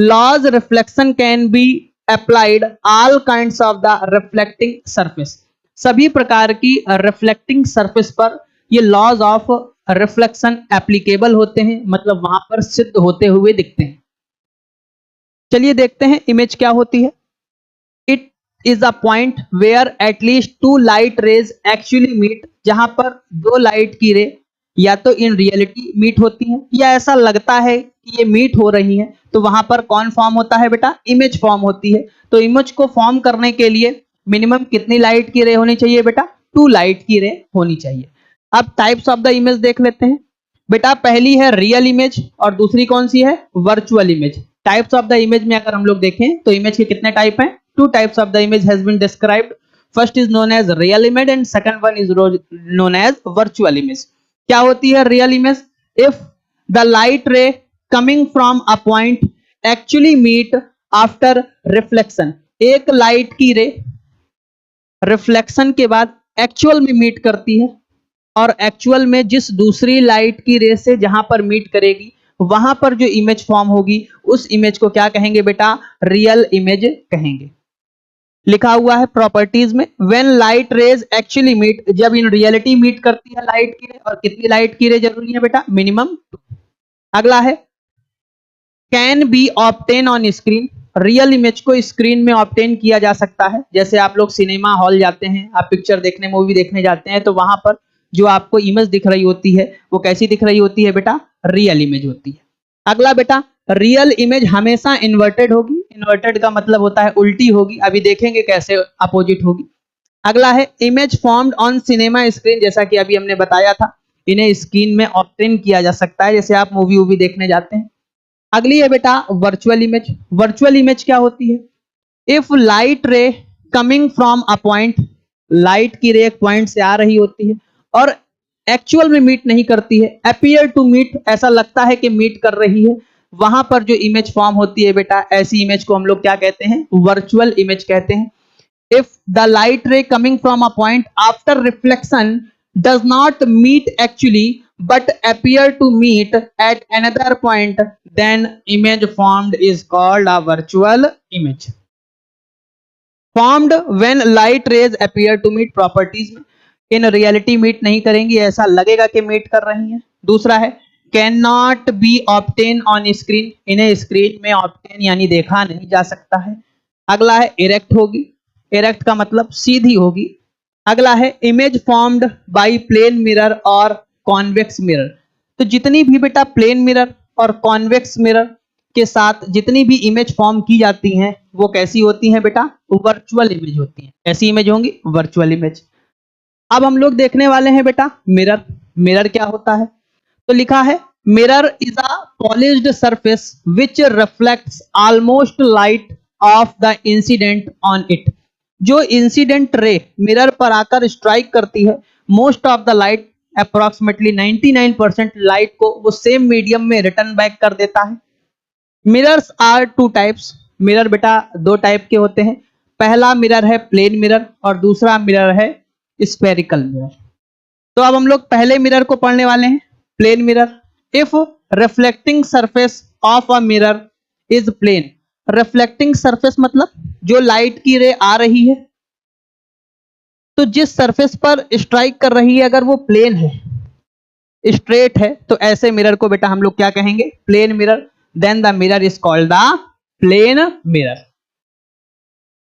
laws reflection can be applied all kinds of the reflecting surface. सभी प्रकार की रिफ्लेक्टिंग सरफेस पर ये लॉज ऑफ रिफ्लेक्शन एप्लीकेबल होते हैं, मतलब वहां पर सिद्ध होते हुए दिखते हैं। चलिए देखते हैं इमेज क्या होती है। It is a point where at least two light rays actually meet, जहां पर दो लाइट की रे या तो इन रियलिटी मीट होती हैं या ऐसा लगता है कि ये मीट हो रही हैं, तो वहां पर कौन फॉर्म होता है बेटा, इमेज फॉर्म होती है। तो इमेज को फॉर्म करने के लिए मिनिमम कितनी लाइट की रे होनी चाहिए बेटा, टू लाइट की रे होनी चाहिए। अब टाइप्स ऑफ द इमेज देख लेते हैं बेटा। पहली है रियल इमेज और दूसरी कौन सी है, virtual image. Types of the image में अगर हम लोग देखें तो इमेज के कितने टाइप हैं, two types of the image has been described. First is known as real image and second one is known as virtual image. क्या होती है real image, if the light ray coming from a point actually meet after reflection. एक light की ray reflection के बाद actual में meet करती है, और एक्चुअल में जिस दूसरी लाइट की रे से जहां पर मीट करेगी वहां पर जो इमेज फॉर्म होगी उस इमेज को क्या कहेंगे बेटा, रियल इमेज कहेंगे। लिखा हुआ है प्रॉपर्टीज में, when light rays actually meet, जब इन रियलिटी मीट करती है लाइट की रे, और कितनी लाइट की रे जरूरी है बेटा, मिनिमम 2। अगला है, can be obtain on screen. Real image को स्क्रीन में ऑब्टेन किया जा सकता है। जैसे आप लोग सिनेमा हॉल जाते हैं, आप पिक्चर देखने, मूवी देखने जाते हैं, तो वहां पर जो आपको इमेज दिख रही होती है वो कैसी दिख रही होती है बेटा, रियल इमेज होती है। अगला बेटा, रियल इमेज हमेशा इन्वर्टेड होगी। इन्वर्टेड का मतलब होता है उल्टी होगी, अभी देखेंगे कैसे अपोजिट होगी। अगला है, image formed on cinema screen. जैसा कि अभी हमने बताया था, इन्हें स्क्रीन में ऑब्टेन किया जा सकता है, जैसे आप मूवी वूवी देखने जाते हैं। अगली है बेटा वर्चुअल इमेज। वर्चुअल इमेज क्या होती है, if light ray coming from a point, light की रे एक पॉइंट से आ रही होती है और एक्चुअल में मीट नहीं करती है, अपीयर टू मीट, ऐसा लगता है कि मीट कर रही है, वहां पर जो इमेज फॉर्म होती है बेटा, ऐसी इमेज को हम लोग क्या कहते हैं, वर्चुअल इमेज कहते हैं। if the light ray coming from a point after reflection does not meet actually but appear to meet at another point, then image formed is called a virtual image। formed when light rays appear to meet, properties में in reality meet नहीं करेंगी, ऐसा लगेगा कि meet कर रही हैं। दूसरा है, cannot be obtained on screen, इन्हें स्क्रीन में obtain यानी देखा नहीं जा सकता है। अगला है, erect होगी। इरेक्ट का मतलब सीधी होगी। अगला है, image formed by plane mirror और कॉन्वेक्स मिरर। तो जितनी भी बेटा प्लेन मिरर और कॉन्वेक्स मिरर के साथ जितनी भी इमेज फॉर्म की जाती हैं वो कैसी होती हैं बेटा, वर्चुअल इमेज होती हैं। ऐसी इमेज होंगी वर्चुअल इमेज। अब हम लोग देखने वाले हैं बेटा मिरर। मिरर क्या होता है? तो लिखा है mirror is a polished surface which reflects almost light of the incident on it. जो इंसिडेंट रे मिरर पर आकर स्ट्राइक करती है, most of the light approximately 99% light को वो सेम मीडियम में रिटर्न बैक कर देता है। Mirrors are two types. Mirror बेटा दो टाइप के होते हैं। पहला मिरर है प्लेन मिरर और दूसरा मिरर है स्फेरिकल मिरर। तो अब हम लोग पहले मिरर को पढ़ने वाले हैं, plane mirror. If reflecting surface of a mirror is plane. Reflecting surface मतलब जो लाइट की रे आ रही है, तो जिस सरफेस पर स्ट्राइक कर रही है अगर वो प्लेन है, स्ट्रेट है, तो ऐसे मिरर को बेटा हम लोग क्या कहेंगे? Plane mirror. Then the mirror is called the plane mirror.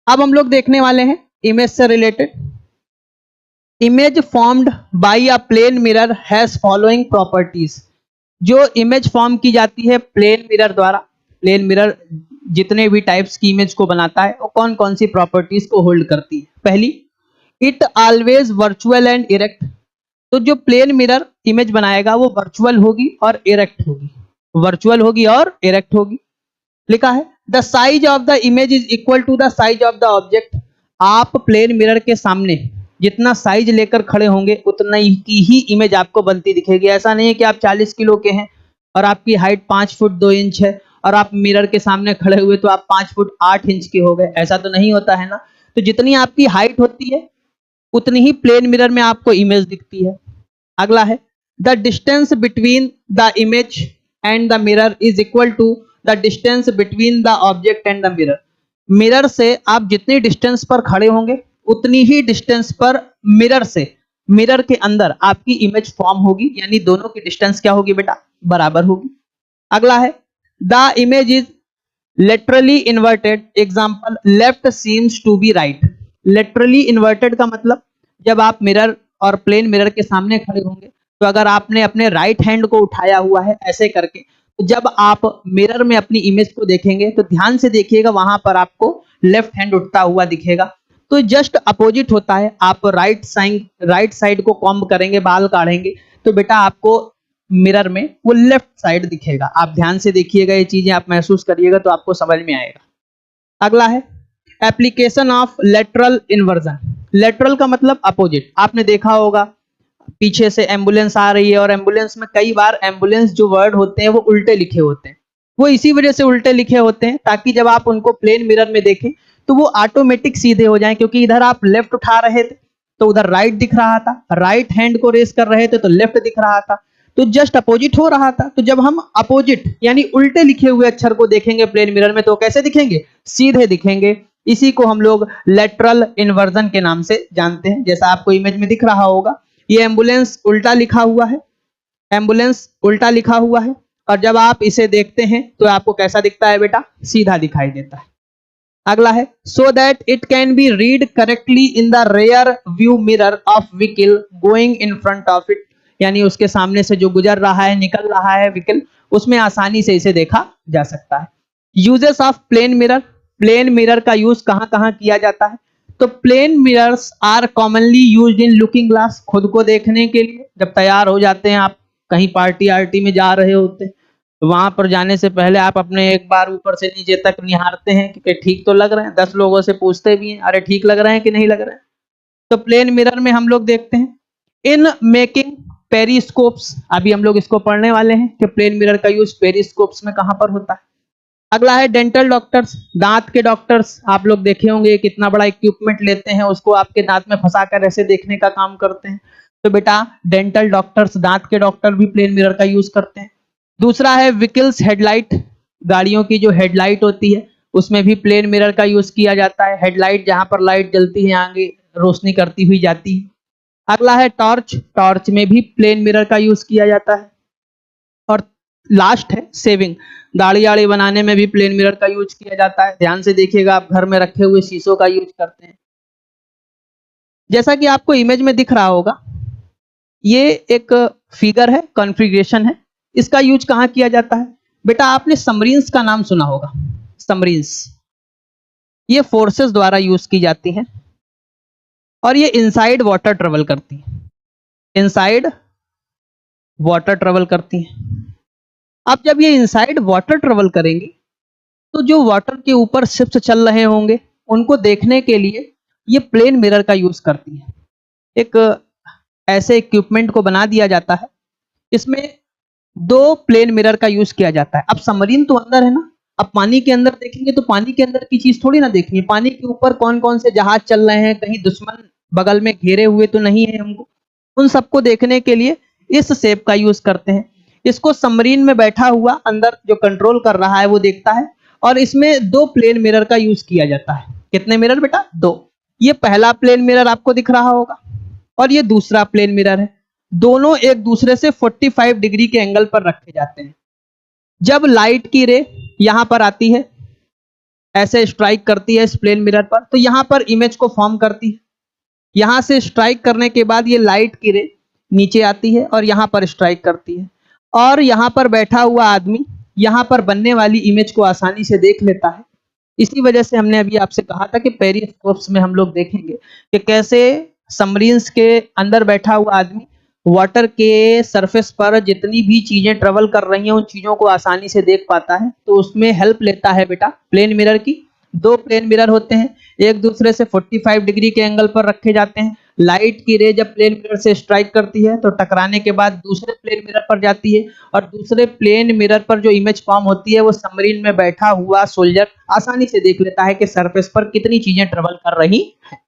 अब हम लोग देखने वाले हैं इमेज से related. Image formed by a plane mirror has following properties. जो इमेज फॉर्म की जाती है प्लेन मिरर द्वारा, प्लेन मिरर जितने भी टाइप्स की इमेज को बनाता है वो कौन कौन सी प्रॉपर्टीज को होल्ड करती है? पहली, it always virtual and erect. तो जो प्लेन मिरर इमेज बनाएगा वो वर्चुअल होगी और इरेक्ट होगी, वर्चुअल होगी और इरेक्ट होगी। लिखा है the size of the image is equal to the size of the object. आप प्लेन मिरर के सामने जितना साइज लेकर खड़े होंगे उतना की ही इमेज आपको बनती दिखेगी। ऐसा नहीं है कि आप 40 किलो के हैं और आपकी हाइट 5 फुट 2 इंच है और आप मिरर के सामने खड़े हुए तो आप 5 फुट 8 इंच के हो गए, ऐसा तो नहीं होता है ना। तो जितनी आपकी हाइट होती है उतनी ही प्लेन मिरर में आपको इमेज दिखती है। अगला है the distance between the image and the mirror is equal to the distance between the object and the mirror. Mirror से आप जितनी डिस्टेंस पर खड़े होंगे उतनी ही डिस्टेंस पर मिरर से, मिरर के अंदर आपकी इमेज फॉर्म होगी, यानी दोनों की डिस्टेंस क्या होगी बेटा? बराबर होगी। अगला है the image is laterally inverted, example left seems to be right. Laterally inverted का मतलब जब आप मिरर और प्लेन मिरर के सामने खड़े होंगे तो अगर आपने अपने राइट हैंड को उठाया हुआ है ऐसे करके, तो जब आप मिरर में अपनी इमेज को देखेंगे तो ध्यान से देखिएगा वहां पर आपको लेफ्ट हैंड उठता हुआ दिखेगा। तो जस्ट अपोजिट होता है, आप राइट साइड को कॉम्ब करेंगे, बाल काढ़ेंगे, तो बेटा आपको मिरर में वो लेफ्ट साइड दिखेगा। आप ध्यान से देखिएगा, ये चीजें आप महसूस करिएगा तो आपको समझ में आएगा। अगला है application of lateral inversion. Lateral का मतलब अपोजिट। आपने देखा होगा पीछे से एम्बुलेंस आ रही है और एम्बुलेंस में कई बार एम्बुलेंस जो वर्ड होते हैं वो उल्टे लिखे होते हैं। वो इसी वजह से उल्टे लिखे होते हैं ताकि जब आप उनको प्लेन मिरर में देखें तो वो ऑटोमेटिक सीधे हो जाएं, क्योंकि इधर आप लेफ्ट उठा रहे थे तो उधर राइट दिख रहा था, राइट हैंड को रेस कर रहे थे तो लेफ्ट दिख रहा था, तो जस्ट अपोजिट हो रहा था। तो जब हम अपोजिट यानी उल्टे लिखे हुए अक्षर को देखेंगे प्लेन मिरर में तो कैसे दिखेंगे? सीधे दिखेंगे। इसी को हम लोग लेटरल इन्वर्जन के नाम से जानते हैं। जैसा आपको इमेज में दिख रहा होगा, ये एम्बुलेंस उल्टा लिखा हुआ है, एम्बुलेंस उल्टा लिखा हुआ है, और जब आप इसे देखते हैं तो आपको कैसा दिखता है बेटा? सीधा दिखाई देता है। अगला है so that it can be read correctly in the rear view mirror of vehicle going in front of it. यानी उसके सामने से जो गुजर रहा है, निकल रहा है व्हीकल, उसमें आसानी से इसे देखा जा सकता है। Uses of plane mirror. Plane mirror का यूज कहां कहां किया जाता है? तो plane mirrors are commonly used in looking glass, खुद को देखने के लिए। जब तैयार हो जाते हैं आप, कहीं पार्टी आर्टी में जा रहे होते हैं, तो वहां पर जाने से पहले आप अपने एक बार ऊपर से नीचे तक निहारते हैं कि ठीक तो लग रहे हैं। 10 लोगों से पूछते भी हैं, अरे ठीक लग रहे हैं कि नहीं लग रहे हैं। तो प्लेन मिरर में हम लोग देखते हैं इन मेकिंग पेरिस्कोप्स। अभी हम लोग इसको पढ़ने वाले हैं कि प्लेन मिरर का यूज पेरिस्कोप्स में कहां पर होता है। अगला है डेंटल डॉक्टर्स, दांत के डॉक्टर्स। आप लोग देखे होंगे कितना बड़ा इक्विपमेंट लेते हैं, उसको आपके दांत में फंसाकर ऐसे देखने का काम करते हैं। तो बेटा डेंटल डॉक्टर्स, दांत के डॉक्टर भी प्लेन मिरर का यूज करते हैं। दूसरा है व्हीकल्स हेडलाइट। गाड़ियों की जो हेडलाइट होती है उसमें भी प्लेन मिरर का यूज किया जाता है। हेडलाइट जहां पर लाइट जलती है आगे रोशनी करती हुई जाती है। अगला है टॉर्च, टॉर्च में भी प्लेन मिरर का यूज किया जाता है। और लास्ट है सेविंग, दाढ़ी आड़ी बनाने में भी प्लेन मिरर का यूज किया जाता है। ध्यान से देखिएगा, आप घर में रखे हुए शीशों का यूज करते हैं। जैसा कि आपको इमेज में दिख रहा होगा, ये एक फिगर है, कॉन्फ़िगरेशन है। इसका यूज कहां किया जाता है? बेटा आपने सबमरीन्स का नाम सुना होगा, सबमरीन्स। ये फोर्सेस द्वारा यूज की जाती हैं और ये इनसाइड वाटर ट्रेवल करती है, इनसाइड वाटर ट्रेवल करती हैं। अब जब ये इनसाइड वाटर ट्रेवल करेंगी तो जो वाटर के ऊपर शिप्स चल रहे होंगे उनको देखने के लिए ये प्लेन मिरर का यूज करती हैं। एक ऐसे इक्विपमेंट को बना दिया जाता है, इसमें 2 प्लेन मिरर का यूज किया जाता है। अब सबमरीन तो अंदर है ना, अब पानी के अंदर देखेंगे तो पानी के अंदर की चीज थोड़ी ना देखनी है। पानी के ऊपर कौन-कौन से जहाज चल रहे हैं, कहीं दुश्मन बगल में घेरे हुए तो नहीं है हमको। उन सबको देखने के लिए इस शेप का यूज करते हैं। इसको सबमरीन में बैठा हुआ अंदर जो कंट्रोल कर रहा है वो देखता है और इसमें 2 प्लेन मिरर का यूज किया जाता है। कितने मिरर बेटा? 2। ये पहला प्लेन मिरर आपको दिख रहा होगा और ये दूसरा प्लेन मिरर है। दोनों एक दूसरे से 45 डिग्री के एंगल पर रखे जाते हैं। जब लाइट की रे यहाँ पर आती है, ऐसे स्ट्राइक करती है इस प्लेन मिरर पर, तो यहाँ पर इमेज को फॉर्म करती है। यहाँ से स्ट्राइक करने के बाद ये लाइट की रे नीचे आती है और यहाँ पर स्ट्राइक करती है और यहाँ पर बैठा हुआ आदमी यहाँ पर बनने वाली इमेज को आसानी से देख लेता है। इसी वजह से हमने अभी आपसे कहा था कि पेरिस्कोप्स में हम लोग देखेंगे कि कैसे सबमरीन्स के अंदर बैठा हुआ आदमी वाटर के सरफेस पर जितनी भी चीजें ट्रेवल कर रही हैं उन चीजों को आसानी से देख पाता है। तो उसमें हेल्प लेता है बेटा प्लेन मिरर की। 2 प्लेन मिरर होते हैं, एक दूसरे से 45 डिग्री के एंगल पर रखे जाते हैं। लाइट की रे जब प्लेन मिरर से स्ट्राइक करती है तो टकराने के बाद दूसरे प्लेन मिरर पर जाती है और दूसरे प्लेन मिरर पर जो इमेज फॉर्म होती है वो सबमरीन में बैठा हुआ सोल्जर आसानी से देख लेता है कि सरफेस पर कितनी चीजें ट्रेवल कर रही हैं।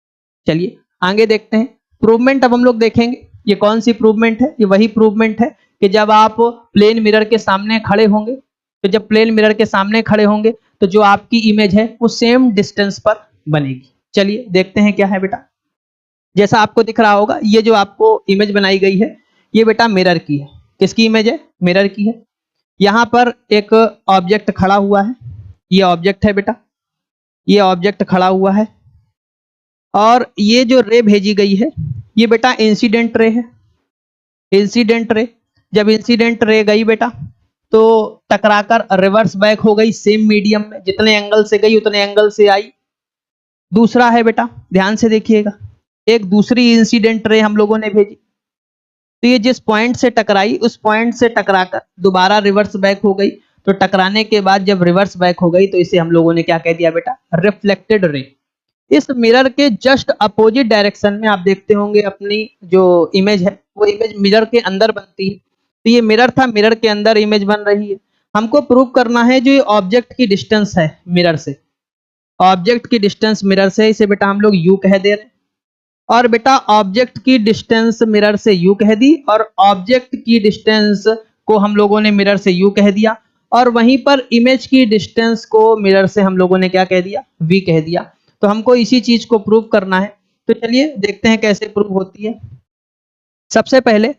चलिए आगे देखते हैं। प्रूवमेंट अब हम लोग देखेंगे। ये कौन सी प्रूवमेंट है? ये वही प्रूवमेंट है कि जब आप प्लेन मिरर के सामने खड़े होंगे, तो जब प्लेन मिरर के सामने खड़े होंगे तो जो आपकी इमेज है वो सेम डिस्टेंस पर बनेगी। चलिए देखते हैं क्या है बेटा। जैसा आपको दिख रहा होगा ये जो आपको इमेज बनाई गई है ये बेटा मिरर की है। किसकी इमेज है? मिरर की है। यहाँ पर एक ऑब्जेक्ट खड़ा हुआ है, ये ऑब्जेक्ट है बेटा, ये ऑब्जेक्ट खड़ा हुआ है और ये जो रे भेजी गई है ये बेटा इंसिडेंट रे है। इंसिडेंट रे, जब इंसिडेंट रे गई बेटा तो टकराकर रिवर्स बैक हो गई सेम मीडियम में, जितने एंगल से गई उतने एंगल से आई। दूसरा है बेटा, ध्यान से देखिएगा, एक दूसरी इंसिडेंट रे हम लोगों ने भेजी तो ये जिस पॉइंट से टकराई उस पॉइंट से टकराकर दोबारा रिवर्स बैक हो गई। तो टकराने के बाद जब रिवर्स बैक हो गई तो इसे हम लोगों ने क्या कह दिया बेटा? Reflected ray. इस मिरर के जस्ट अपोजिट डायरेक्शन में आप देखते होंगे अपनी जो इमेज है वो इमेज मिरर के अंदर बनती है। तो ये मिरर था, मिरर के अंदर इमेज बन रही है। हमको प्रूव करना है जो ये ऑब्जेक्ट की डिस्टेंस है मिरर से, ऑब्जेक्ट की डिस्टेंस मिरर से, इसे बेटा हम लोग यू कह दे रहे हैं। और बेटा ऑब्जेक्ट की डिस्टेंस मिरर से यू कह दी और ऑब्जेक्ट की डिस्टेंस को हम लोगों ने मिरर से यू कह दिया और वहीं पर इमेज की डिस्टेंस को मिरर से हम लोगों ने क्या कह दिया? वी कह दिया। तो हमको इसी चीज को प्रूव करना है। तो चलिए देखते हैं कैसे प्रूव होती है। सबसे पहले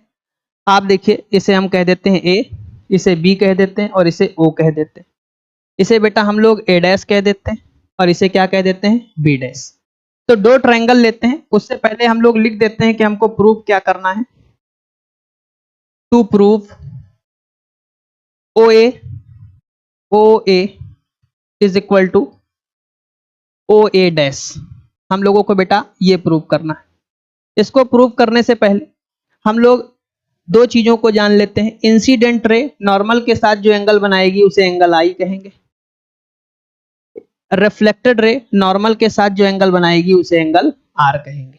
आप देखिए, इसे हम कह देते हैं ए, इसे बी कह देते हैं और इसे ओ कह देते हैं। इसे बेटा हम लोग ए डैश कह देते हैं और इसे क्या कह देते हैं? B dash. तो 2 ट्रायंगल लेते हैं, उससे पहले हम लोग लिख देते हैं कि हमको प्रूव क्या करना है। To prove O A is equal to O A dash, हम लोगों को बेटा ये प्रूव करना है। इसको प्रूव करने से पहले हम लोग 2 चीजों को जान लेते हैं। इंसिडेंट रे नॉर्मल के साथ जो एंगल बनाएगी उसे एंगल आई कहेंगे। रिफ्लेक्टेड रे नॉर्मल के साथ जो एंगल बनाएगी उसे एंगल आर कहेंगे।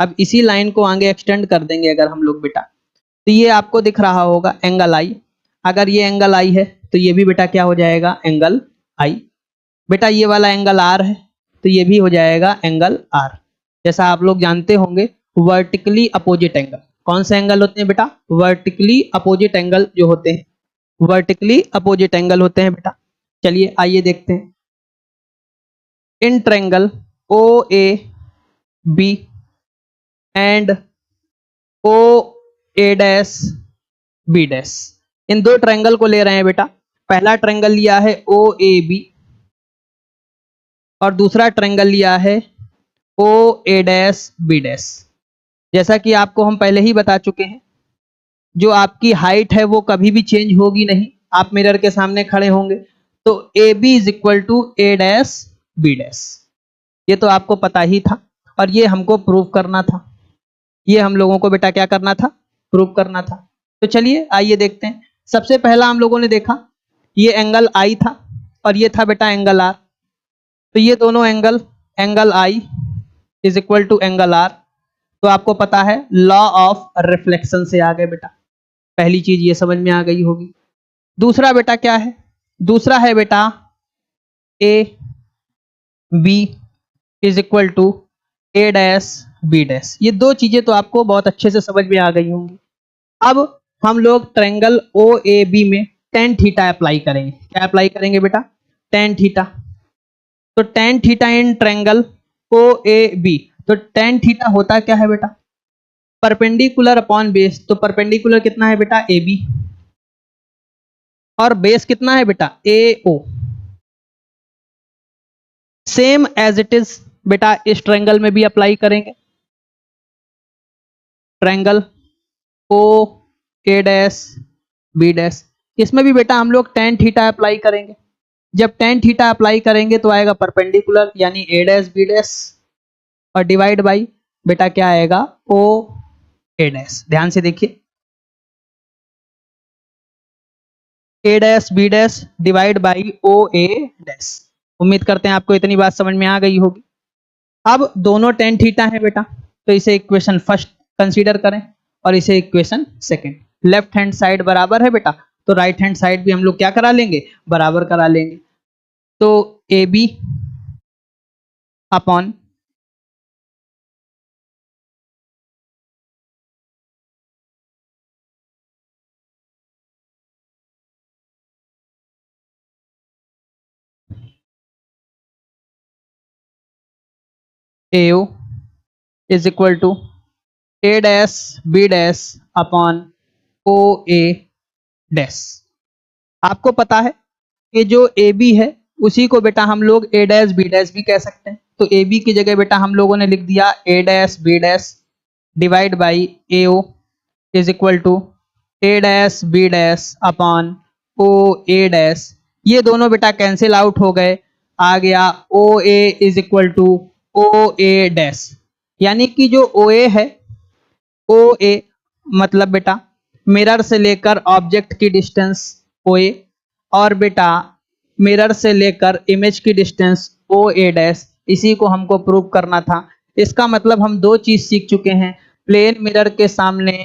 अब इसी लाइन को आगे एक्सटेंड कर देंगे अगर हम लोग बेटा, तो ये आपको दिख रहा होगा एंगल आई। अगर ये एंगल आई है तो ये भी बेटा क्या हो जाएगा? एंगल आई। बेटा ये वाला एंगल आर है तो ये भी हो जाएगा एंगल आर। जैसा आप लोग जानते होंगे वर्टिकली अपोजिट एंगल, कौन से एंगल होते हैं बेटा? वर्टिकली अपोजिट एंगल जो होते हैं, वर्टिकली अपोजिट एंगल होते हैं बेटा। चलिए आइए देखते हैं। In triangle O A B and O A dash B dash, इन 2 ट्रायंगल को ले रहे हैं बेटा। पहला ट्रायंगल लिया है ओ ए बी और दूसरा ट्रायंगल लिया है ओ ए डैश बी डैश। जैसा कि आपको हम पहले ही बता चुके हैं, जो आपकी हाइट है वो कभी भी चेंज होगी नहीं। आप मिरर के सामने खड़े होंगे तो A B is equal to A dash B dash, ये तो आपको पता ही था और ये हमको प्रूव करना था। ये हम लोगों को बेटा क्या करना था? प्रूव करना था। तो चलिए आइए देखते हैं। सबसे पहला हम लोगों ने देखा ये एंगल आई था और ये था बेटा एंगल आर। तो ये दोनों angle, angle I is equal to angle R, तो आपको पता है लॉ ऑफ रिफ्लेक्शन से आ गए बेटा। पहली चीज ये समझ में आ गई होगी। दूसरा बेटा क्या है? दूसरा है बेटा A B is equal to A dash B dash. ये दो चीजें तो आपको बहुत अच्छे से समझ में आ गई होंगी। अब हम लोग ट्रायंगल ओ ए बी में टेन थीटा अप्लाई करेंगे। क्या अप्लाई करेंगे बेटा? Tan theta. तो tan theta in triangle O A B, तो टेन थीटा होता क्या है बेटा? Perpendicular upon base. तो परपेंडिकुलर कितना है बेटा? ए बी, और बेस कितना है बेटा? ए ओ। सेम एज इट इज बेटा इस ट्रायंगल में भी अप्लाई करेंगे। Triangle O A dash B dash, इसमें भी बेटा हम लोग टेन थीटा अप्लाई करेंगे। जब टेन थीटा अप्लाई करेंगे तो आएगा परपेंडिकुलर यानी ए डैश बी डैश, और डिवाइड बाई बेटा क्या आएगा? O A dash. ध्यान से देखिए, A dash B dash divide by O A dash. उम्मीद करते हैं आपको इतनी बात समझ में आ गई होगी। अब दोनों टेन थीटा है बेटा, तो इसे इक्वेशन फर्स्ट कंसीडर करें और इसे equation second. Left hand side बराबर है बेटा, तो राइट हैंड साइड भी हम लोग क्या करा लेंगे? बराबर करा लेंगे। तो A B upon A O is equal to A dash B dash upon O A dash. आपको पता है कि जो ए बी है उसी को बेटा हम लोग ए डैश बी डैश भी कह सकते हैं। तो ए बी की जगह बेटा हम लोगों ने लिख दिया A dash B dash divide by A O is equal to A dash B dash upon O A dash. ये दोनों बेटा कैंसिल आउट हो गए, आ गया O A is equal to O A dash. यानी कि जो ओ ए है, ओ ए मतलब बेटा मिरर से लेकर ऑब्जेक्ट की डिस्टेंस ओ ए, और बेटा मिरर से लेकर इमेज की डिस्टेंस ओ ए डैश, इसी को हमको प्रूव करना था। इसका मतलब हम दो चीज सीख चुके हैं। प्लेन मिरर के सामने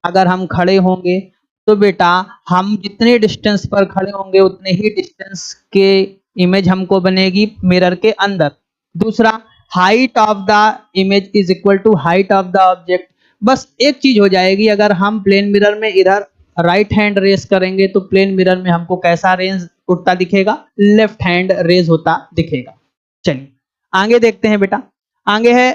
अगर हम खड़े होंगे तो बेटा हम जितने डिस्टेंस पर खड़े होंगे उतने ही डिस्टेंस के इमेज हमको बनेगी मिरर के अंदर। दूसरा, height of the image is equal to height of the object. बस एक चीज हो जाएगी, अगर हम प्लेन मिरर में इधर राइट हैंड रेस करेंगे तो प्लेन मिरर में हमको कैसा रेंज उठता दिखेगा? लेफ्ट हैंड रेज होता दिखेगा। चलिए आगे देखते हैं बेटा। आगे है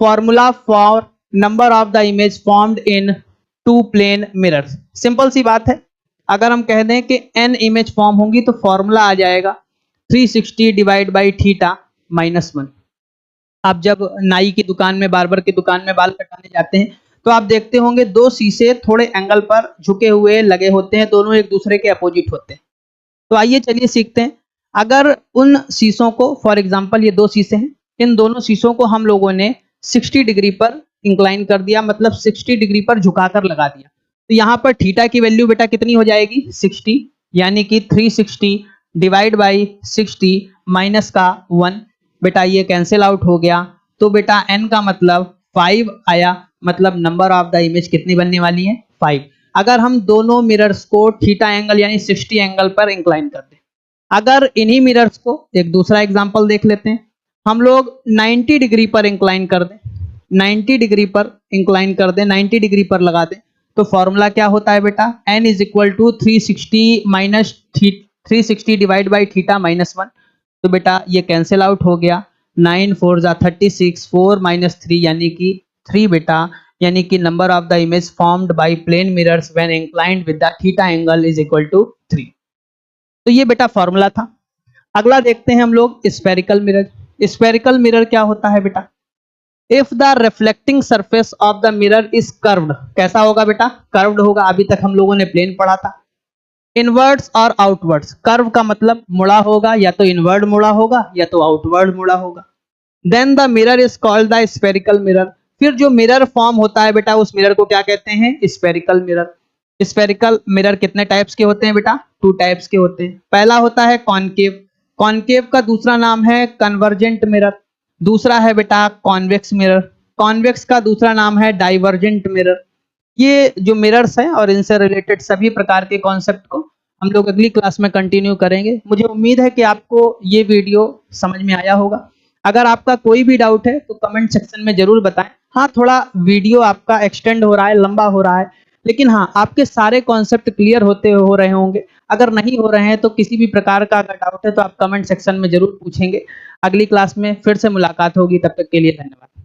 formula for number of the image formed in two plane mirrors. Simple सी बात है, अगर हम कह दें कि n इमेज फॉर्म होंगी तो फॉर्मूला आ जाएगा 360 डिवाइड बाई थीटा माइनस 1। आप जब नाई की दुकान में, बार्बर की दुकान में बाल कटाने जाते हैं तो आप देखते होंगे दो शीशे थोड़े एंगल पर झुके हुए लगे होते हैं, दोनों एक दूसरे के अपोजिट होते हैं। तो आइए चलिए सीखते हैं। अगर उन शीशों को, फॉर एग्जांपल ये दो शीशे हैं, इन दोनों शीशों को हम लोगों ने 60 डिग्री पर इंक्लाइन कर दिया, मतलब 60 डिग्री पर झुकाकर लगा दिया। तो यहाँ पर थीटा की वैल्यू बेटा कितनी हो जाएगी? 60, यानी कि 360 डिवाइड बाई 60 माइनस का 1। बेटा ये कैंसिल आउट हो गया, तो बेटा n का मतलब 5 आया, मतलब नंबर ऑफ द इमेज कितनी बनने वाली है? 5। अगर हम दोनों मिरर्स को थीटा एंगल यानी 60 एंगल पर इंक्लाइन कर दें, अगर इन्हीं मिरर्स को एक दूसरा एग्जांपल देख लेते हैं, हम लोग 90 डिग्री पर इंक्लाइन कर दें, 90 डिग्री पर इंक्लाइन कर दें, 90 डिग्री पर लगा दें, तो फॉर्मूला क्या होता है बेटा? n is equal to 360 minus 360 divide by theta minus 1। तो बेटा ये कैंसिल आउट हो गया, 9 4 जा 36, 4 माइनस 3 यानी कि 3 बेटा, यानी कि number of the image formed by plane mirrors when inclined with the theta angle is equal to 3। तो ये बेटा फॉर्मूला था। अगला देखते हैं हम लोग स्फेरिकल मिरर। स्फेरिकल मिरर क्या होता है बेटा? If the reflecting surface of the mirror is curved, कैसा होगा बेटा? कर्व्ड होगा। अभी तक हम लोगों ने प्लेन पढ़ा था। इनवर्ड्स और आउटवर्ड्स, कर्व का मतलब मुड़ा होगा, या तो इनवर्ड मुड़ा होगा या तो आउटवर्ड मुड़ा होगा। Then the mirror is called the spherical mirror. फिर जो मिरर फॉर्म होता है बेटा उस मिरर को क्या कहते हैं? Spherical mirror. स्फेरिकल मिरर कितने टाइप्स के होते हैं बेटा? 2 टाइप्स के होते हैं। पहला होता है कॉनकेव, कॉनकेव का दूसरा नाम है कन्वर्जेंट मिरर। दूसरा है बेटा कॉन्वेक्स मिरर, कॉन्वेक्स का दूसरा नाम है डाइवर्जेंट मिरर। ये जो मिरर्स हैं और इनसे रिलेटेड सभी प्रकार के कॉन्सेप्ट को हम लोग अगली क्लास में कंटिन्यू करेंगे। मुझे उम्मीद है कि आपको ये वीडियो समझ में आया होगा। अगर आपका कोई भी डाउट है तो कमेंट सेक्शन में ज़रूर बताएं। हाँ, थोड़ा वीडियो आपका एक्सटेंड हो रहा है, लंबा हो रहा है, लेकिन हाँ, आपके सारे कॉन्सेप्ट क्लियर हो रहे होंगे। अगर नहीं हो रहे हैं तो किसी भी प्रकार का अगर डाउट है तो आप कमेंट सेक्शन में ज़रूर पूछेंगे। अगली क्लास में फिर से मुलाकात होगी, तब तक के लिए धन्यवाद।